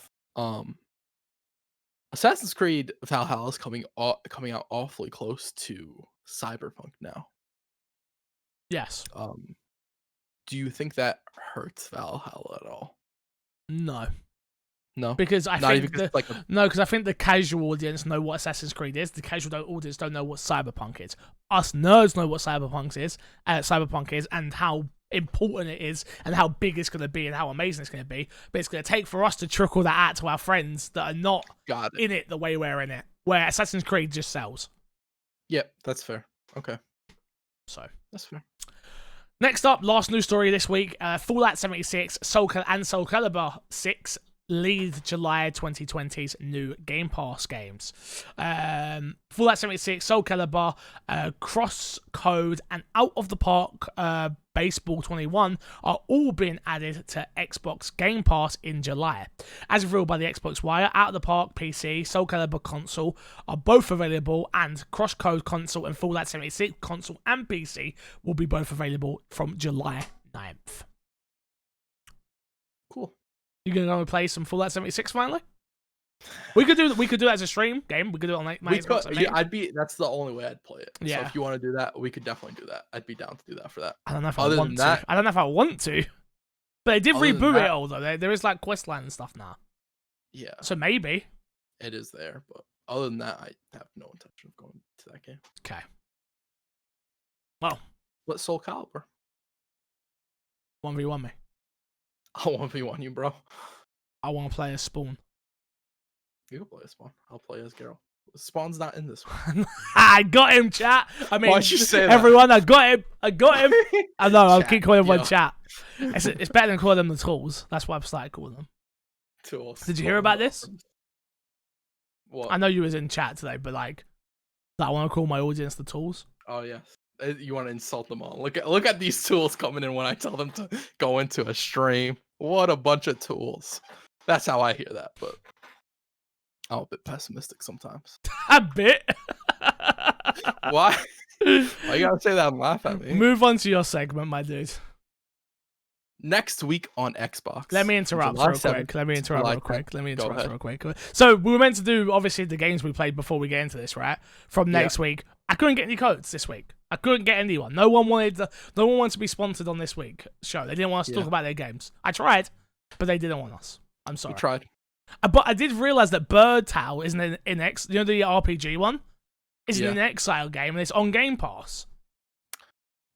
Assassin's Creed Valhalla is coming out awfully close to Cyberpunk now. Yes. Do you think that hurts Valhalla at all? No. No, because I think because I think the casual audience know what Assassin's Creed is. The casual audience don't know what Cyberpunk is. Us nerds know what Cyberpunk is, and how important it is, and how big it's going to be, and how amazing it's going to be. But it's going to take for us to trickle that out to our friends that are not in it the way we're in it. Where Assassin's Creed just sells. Yep, that's fair. Okay, so that's fair. Next up, last news story this week: Fallout 76, Soul Calibur 6 lead July 2020's new Game Pass games. Fallout 76, Soul Calibur, Crosscode, and Out of the Park Baseball 21 are all being added to Xbox Game Pass in July. As revealed by the Xbox Wire, Out of the Park PC, Soul Calibur console are both available, and Crosscode console and Fallout 76 console and PC will be both available from July 9th. Cool. You gonna go and play some Fallout 76 finally? We could do that as a stream game. We could do it on like my Xbox. Yeah, that's the only way I'd play it. Yeah. So if you want to do that, we could definitely do that. I'd be down to do that for that. I don't know if I want to. I don't know if I want to. But they did reboot it all though. There is like questline and stuff now. Yeah. So maybe it is there, but other than that, I have no intention of going to that game. Okay. Well, let's Soul Calibur 1v1 me. I'll 1v1 you, bro. I want to play as Spawn. You can play as Spawn. I'll play as Geralt. Spawn's not in this one. I got him, chat. I mean, why'd you say everyone, that? I got him. I know, I'll keep calling them chat. It's better than calling them the tools. That's why I've started calling them. Tools. Did you hear about this? What? I know you was in chat today, but like, I want to call my audience the tools. Oh, yes. You want to insult them all. Look at these tools coming in when I tell them to go into a stream. What a bunch of tools. That's how I hear that, but I'm a bit pessimistic sometimes. A bit? Why? Why you gotta say that and laugh at me? Move on to your segment, my dude. Next week on Xbox. Let me interrupt real quick. So we were meant to do, obviously, the games we played before we get into this, right? From next week. I couldn't get any codes this week. I couldn't get anyone. No one wanted to be sponsored on this week show. They didn't want us to talk about their games. I tried, but they didn't want us. I'm sorry. We tried. But I did realize that Bird Towel isn't in you know, the RPG one? It's an Exile game, and it's on Game Pass.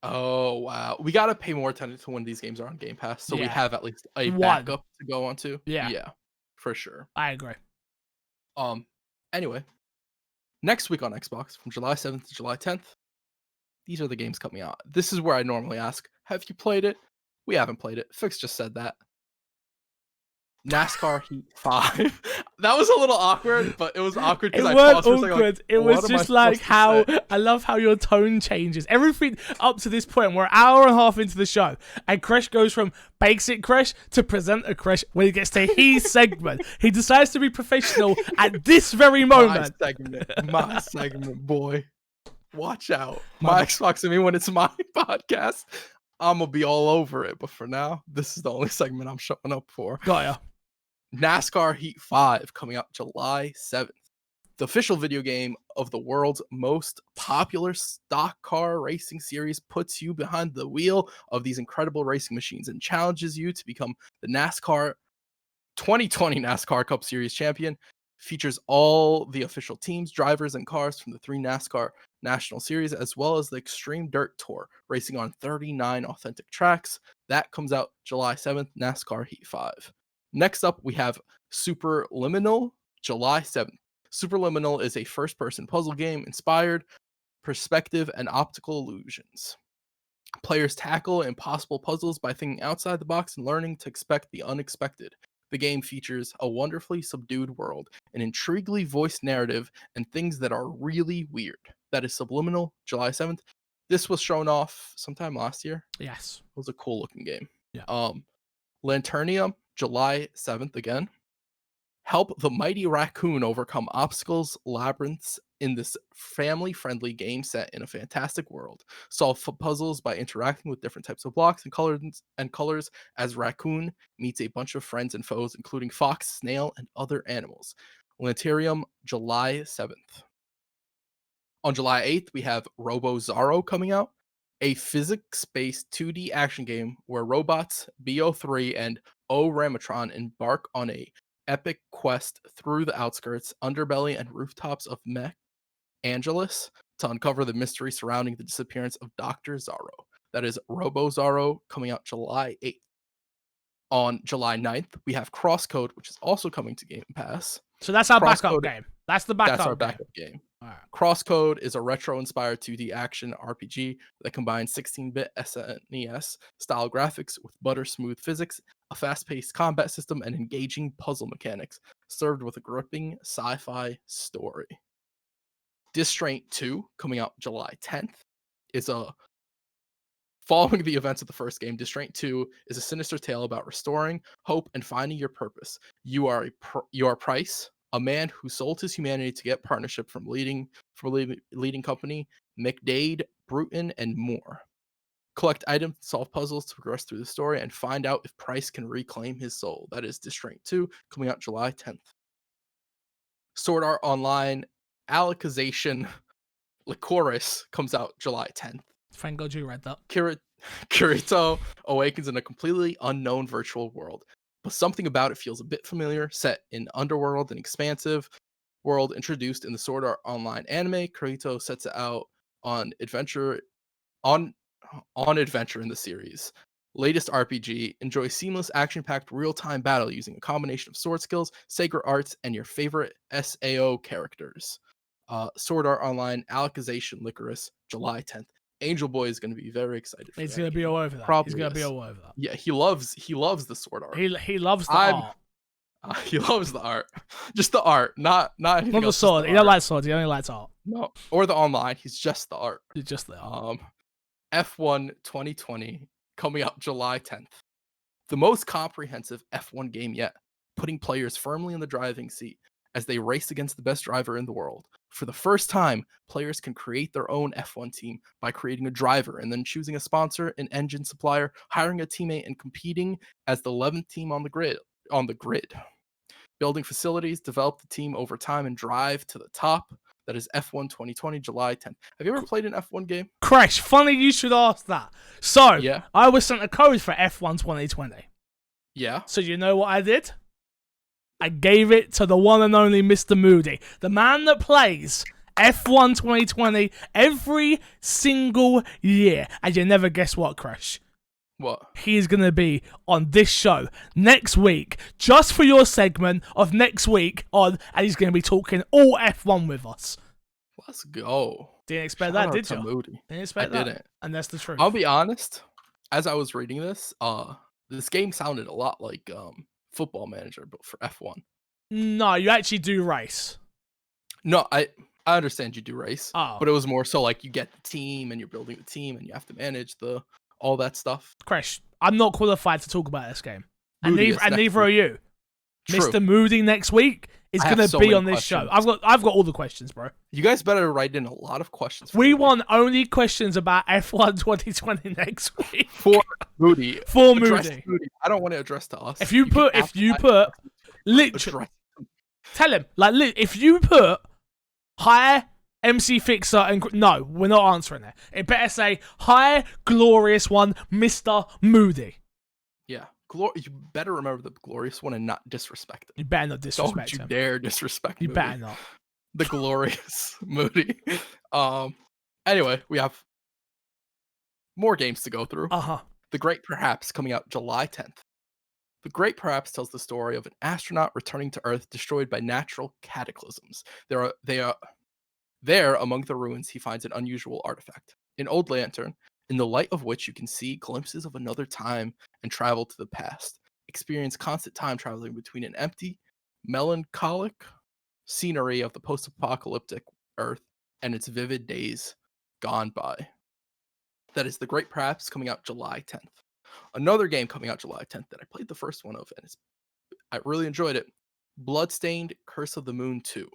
Oh, wow. We got to pay more attention to when these games are on Game Pass, so we have at least a backup to go on to. Yeah, for sure. I agree. Anyway, next week on Xbox, from July 7th to July 10th, these are the games coming out. This is where I normally ask, have you played it? We haven't played it. Fix just said that. NASCAR Heat 5. That was a little awkward, but it was awkward because I paused for a second. Like, it was just like how I love how your tone changes. Everything up to this point, we're an hour and a half into the show, and Kresh goes from basic Kresh to presenter Kresh when he gets to his segment. He decides to be professional at this very moment. My segment, boy. Watch out. My Xbox and me, when it's my podcast, I'm going to be all over it. But for now, this is the only segment I'm showing up for. Got ya. NASCAR Heat 5 coming out July 7th. The official video game of the world's most popular stock car racing series puts you behind the wheel of these incredible racing machines and challenges you to become the NASCAR 2020 NASCAR Cup Series champion. Features all the official teams, drivers, and cars from the 3 NASCAR National Series, as well as the Extreme Dirt Tour, racing on 39 authentic tracks. That comes out July 7th, NASCAR Heat 5. Next up, we have Superliminal, July 7th. Superliminal is a first-person puzzle game inspired perspective and optical illusions. Players tackle impossible puzzles by thinking outside the box and learning to expect the unexpected. The game features a wonderfully subdued world, an intriguingly voiced narrative, and things that are really weird. That is Subliminal, July 7th. This was shown off sometime last year. Yes. It was a cool looking game. Yeah. Lanternium, July 7th again. Help the mighty raccoon overcome obstacles, labyrinths in this family-friendly game set in a fantastic world. Solve puzzles by interacting with different types of blocks and colors as Raccoon meets a bunch of friends and foes, including fox, snail, and other animals. Lanterium, July 7th. On July 8th, we have Robo Zaro coming out, a physics-based 2D action game where robots, BO3, and O-Ramatron embark on a epic quest through the outskirts, underbelly, and rooftops of Mech Angeles to uncover the mystery surrounding the disappearance of Dr. Zaro. That is Robo Zaro, coming out July 8th. On July 9th, we have Crosscode, which is also coming to Game Pass. So that's our backup game. That's the backup. That's our backup game. All right. Crosscode is a retro-inspired 2D action RPG that combines 16-bit SNES style graphics with butter-smooth physics, a fast-paced combat system, and engaging puzzle mechanics, served with a gripping sci-fi story. Distraint 2, coming out July 10th, is following the events of the first game. Distraint 2 is a sinister tale about restoring hope and finding your purpose. You are Price, a man who sold his humanity to get partnership from leading company McDade, Bruton, and more. Collect items, solve puzzles to progress through the story, and find out if Price can reclaim his soul. That is Distraint 2, coming out July 10th. Sword Art Online Alicization Lycoris comes out July 10th. Thank God you read that. Kirito awakens in a completely unknown virtual world, but something about it feels a bit familiar. Set in underworld and expansive world introduced in the Sword Art Online anime, Kirito sets out on adventure in the series. Latest RPG, enjoy seamless action-packed real-time battle using a combination of sword skills, sacred arts, and your favorite SAO characters. Sword Art Online Alicization Lycoris, July 10th. Angel Boy is going to be very excited for He's that. going to be all over that. Probably He's going to be all over that. Yeah, he loves the sword art. He loves the art. He loves the art. Just the art, not anything Not the else, sword. He don't like swords. He only likes art. No, or the online. He's just the art. He's just the art. F1 2020 coming out July 10th. The most comprehensive F1 game yet, putting players firmly in the driving seat as they race against the best driver in the world. For the first time, players can create their own F1 team by creating a driver and then choosing a sponsor, an engine supplier, hiring a teammate, and competing as the 11th team on the grid. Building facilities, develop the team over time, and drive to the top. That is F1 2020, July 10th. Have you ever played an F1 game? Crash, funny you should ask that. So, yeah. I was sent a code for F1 2020. Yeah. So you know what I did? I gave it to the one and only Mr. Moody, the man that plays F1 2020 every single year. And you never guess what, Crash? What? He's going to be on this show next week, just for your segment of next week on, and he's going to be talking all F1 with us. Let's go. Didn't expect that, did you? Moody. Didn't expect that. Didn't. And that's the truth. I'll be honest, as I was reading this game sounded a lot like Football Manager, but for F1. No, you actually do race. No, I understand you do race, but it was more so like you get the team and you're building the team and you have to manage all that stuff. Crash, I'm not qualified to talk about this game. Moody, and neither are you. True. Mr. Moody next week is going to be on this show. I've got all the questions, bro. You guys better write in a lot of questions. We want only questions about F1 2020 next week. For Moody. For Moody. I don't want to address to us. If you put Literally. Tell him, like, if you put hi MC Fixer and no, we're not answering that. It better say hi glorious one, Mr. Moody. Yeah, you better remember the glorious one and not disrespect it. You better not disrespect him. Don't you dare disrespect You Moody. better not. The glorious Moody. Anyway, we have more games to go through. The Great Perhaps coming out July 10th. The Great Perhaps tells the story of an astronaut returning to Earth destroyed by natural cataclysms. There, among the ruins, he finds an unusual artifact, an old lantern, in the light of which you can see glimpses of another time and travel to the past. Experience constant time traveling between an empty, melancholic scenery of the post-apocalyptic Earth and its vivid days gone by. That is The Great Perhaps coming out July 10th. Another game coming out July 10th that I played the first one of, and I really enjoyed it. Bloodstained Curse of the Moon 2.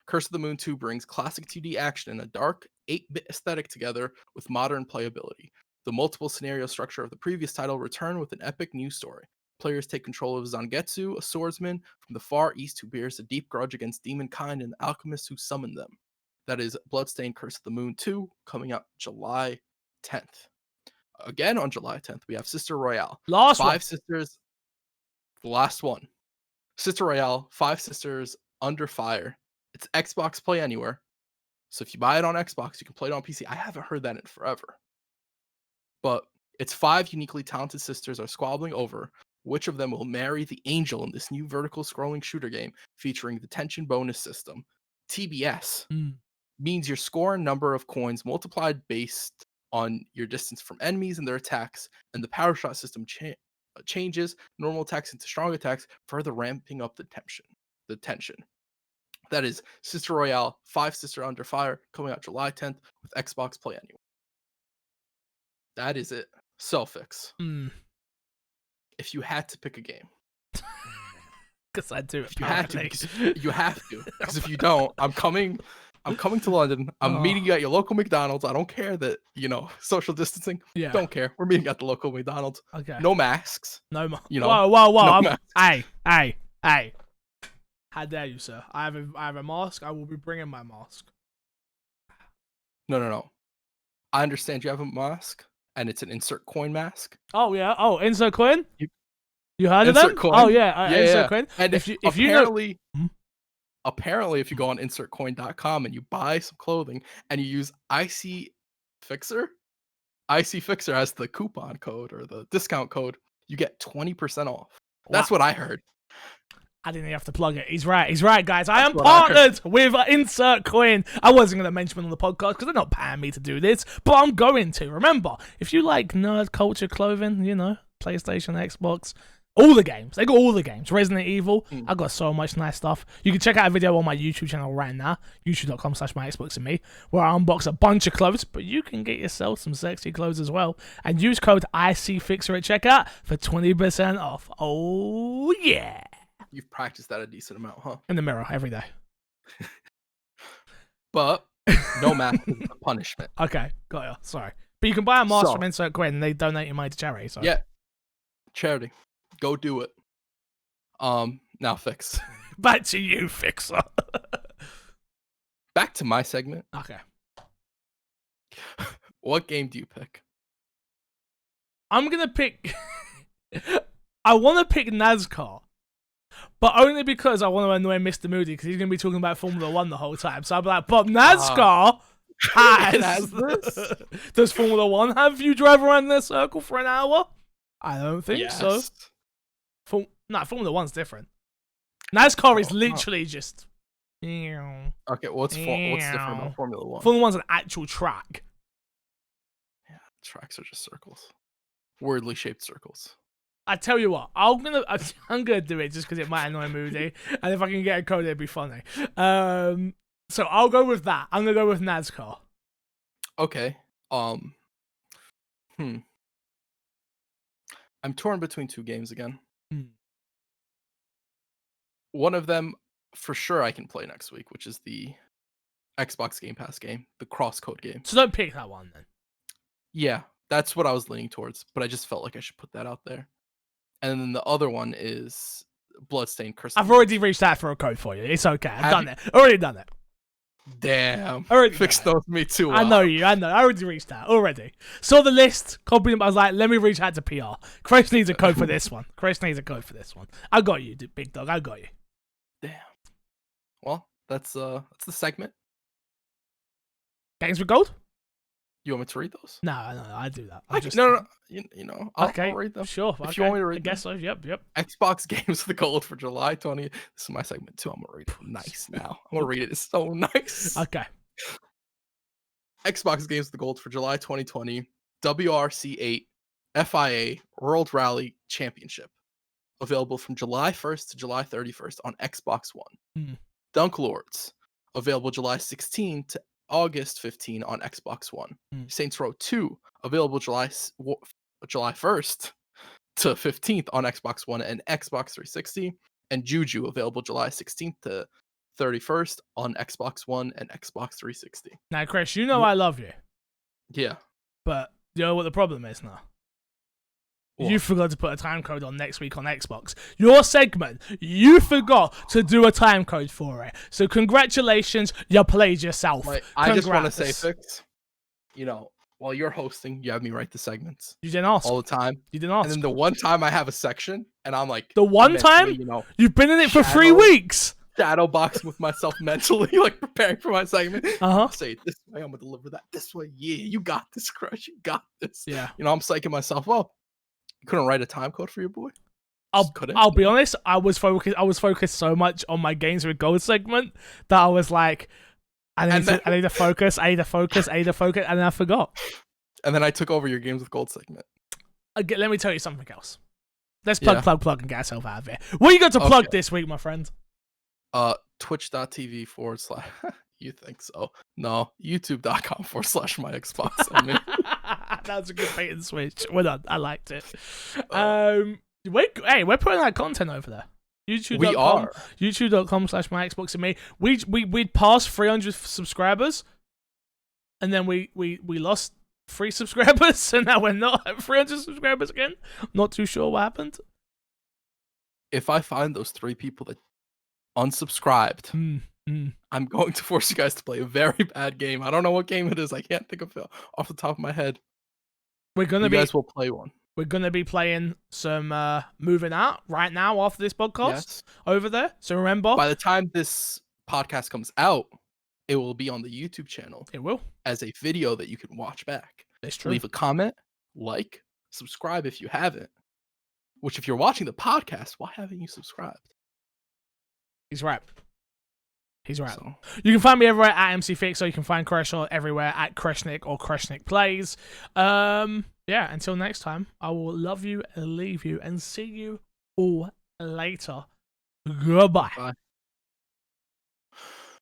Curse of the Moon 2 brings classic 2D action and a dark 8-bit aesthetic together with modern playability. The multiple scenario structure of the previous title return with an epic new story. Players take control of Zangetsu, a swordsman from the Far East who bears a deep grudge against demonkind and the alchemists who summon them. That is Bloodstained Curse of the Moon 2, coming out July 10th. Again on July 10th, we have Sister Royale. Five Sisters, the last one. Sister Royale, Five Sisters Under Fire. It's Xbox Play Anywhere. So if you buy it on Xbox, you can play it on PC. I haven't heard that in forever. But it's 5 uniquely talented sisters are squabbling over which of them will marry the angel in this new vertical scrolling shooter game featuring the tension bonus system. TBS means your score and number of coins multiplied based on your distance from enemies and their attacks, and the power shot system changes normal attacks into strong attacks, further ramping up the tension. That is Sister Royale, 5 Sister Under Fire, coming out July 10th with Xbox Play Anywhere. That is it. Fix. If you had to pick a game. Because I do. You have to. Because if you don't, I'm coming to London. I'm meeting you at your local McDonald's. I don't care that, social distancing. Yeah. Don't care. We're meeting at the local McDonald's. Okay. No masks. No masks. Whoa. No hey. How dare you, sir? I have a mask. I will be bringing my mask. No. I understand you have a mask, and it's an insert coin mask. Oh, yeah. Oh, insert coin? You heard of them? Coin. Oh, yeah. Insert coin. And if you apparently, if you go on insertcoin.com and you buy some clothing and you use IC Fixer has the coupon code or the discount code, you get 20% off. That's what I heard. I didn't even have to plug it. He's right, guys. I am partnered with Insert Coin. I wasn't going to mention it on the podcast because they're not paying me to do this, but I'm going to. Remember, if you like nerd culture clothing, PlayStation, Xbox, all the games. They got all the games. Resident Evil. I got so much nice stuff. You can check out a video on my YouTube channel right now, youtube.com/myxboxandme, where I unbox a bunch of clothes, but you can get yourself some sexy clothes as well. And use code ICFixer at checkout for 20% off. Oh, yeah. You've practiced that a decent amount, huh? In the mirror every day. But no mask is a punishment. Okay, got ya. Sorry. But you can buy a mask from Insert Coin and they donate your money to charity. So. Yeah. Charity. Go do it. Now Fix. Back to you, Fixer. Back to my segment. Okay. What game do you pick? I'm going to pick... I want to pick NASCAR. But only because I want to annoy Mr. Moody because he's going to be talking about Formula 1 the whole time. So I'll be like, but NASCAR has this. Does Formula 1 have you drive around in a circle for an hour? I don't think so. Formula 1's different. NASCAR is literally just... Okay, what's different about Formula 1? Formula 1's an actual track. Yeah, tracks are just circles. Weirdly shaped circles. I tell you what, I'm gonna do it just because it might annoy Moody, and if I can get a code, it'd be funny. So I'll go with that. I'm gonna go with NASCAR. Okay. I'm torn between 2 games again. One of them, for sure, I can play next week, which is the Xbox Game Pass game, the cross-code game. So don't pick that one then. Yeah, that's what I was leaning towards, but I just felt like I should put that out there. And then the other one is Bloodstained Crystal. I've already reached out for a code for you. It's okay. I've done it. Already done it. Damn. Already Fix those me too. I know you. I know. I already reached out. Already. Saw the list. Copied them. I was like, let me reach out to PR. Chris needs a code for this one. Chris needs a code for this one. I got you, big dog. I got you. Damn. Well, that's the segment. Games with gold? You want me to read those? No, I do that. No. You know, I'll read them. Sure. If you want me to read them. I guess so. Yep. Xbox Games with Gold for July 20th. This is my segment too. I'm going to read it nice now. I'm going to read it. It's so nice. Okay. Xbox Games with Gold for July 2020. WRC8 FIA World Rally Championship. Available from July 1st to July 31st on Xbox One. Dunk Lords. Available July 16 to August 15 on Xbox One. Saints Row 2, available July 1st to 15th on Xbox One and Xbox 360. And Juju, available July 16th to 31st on Xbox One and Xbox 360. Now, Chris, you know I love you. Yeah. But you know what the problem is now? What? You forgot to put a time code on next week on Xbox. Your segment, you forgot to do a time code for it. So congratulations, you played yourself. I just want to say, Fix, you know, while you're hosting, you have me write the segments. You didn't ask. All the time. You didn't ask. And then the one time I have a section, and I'm like... The one time? You know, you've been in it for 3 weeks. Shadow boxing with myself mentally, like preparing for my segment. Say it this way, I'm going to deliver that this way. Yeah, you got this, Crush. You got this. Yeah. You know, I'm psyching myself up. You couldn't write a time code for your boy? I'll be honest, I was focused so much on my Games with Gold segment that I was like, I need to focus, and then I forgot. And then I took over your Games with Gold segment. Let me tell you something else. Let's plug, and get ourselves out of here. What you got to plug this week, my friend? Twitch.tv / You think so? No, youtube.com / my Xbox. I mean. That was a good bait and switch. Well done. I liked it. We're putting out content over there. YouTube. We are. YouTube.com / my Xbox and me. We'd passed 300 subscribers, and then we lost 3 subscribers, and now we're not at 300 subscribers again. I'm not too sure what happened. If I find those 3 people that unsubscribed, I'm going to force you guys to play a very bad game. I don't know what game it is. I can't think of it off the top of my head. You guys will play one. We're going to be playing some Moving Out right now after this podcast over there. So remember, by the time this podcast comes out, it will be on the YouTube channel. It will. As a video that you can watch back. It's true. Leave a comment, like, subscribe if you haven't. Which, if you're watching the podcast, why haven't you subscribed? He's right. So. You can find me everywhere at MC Fixer. You can find Kreshor everywhere at Kreshnik or Kreshnik Plays. Until next time, I will love you and leave you and see you all later. Goodbye. Bye.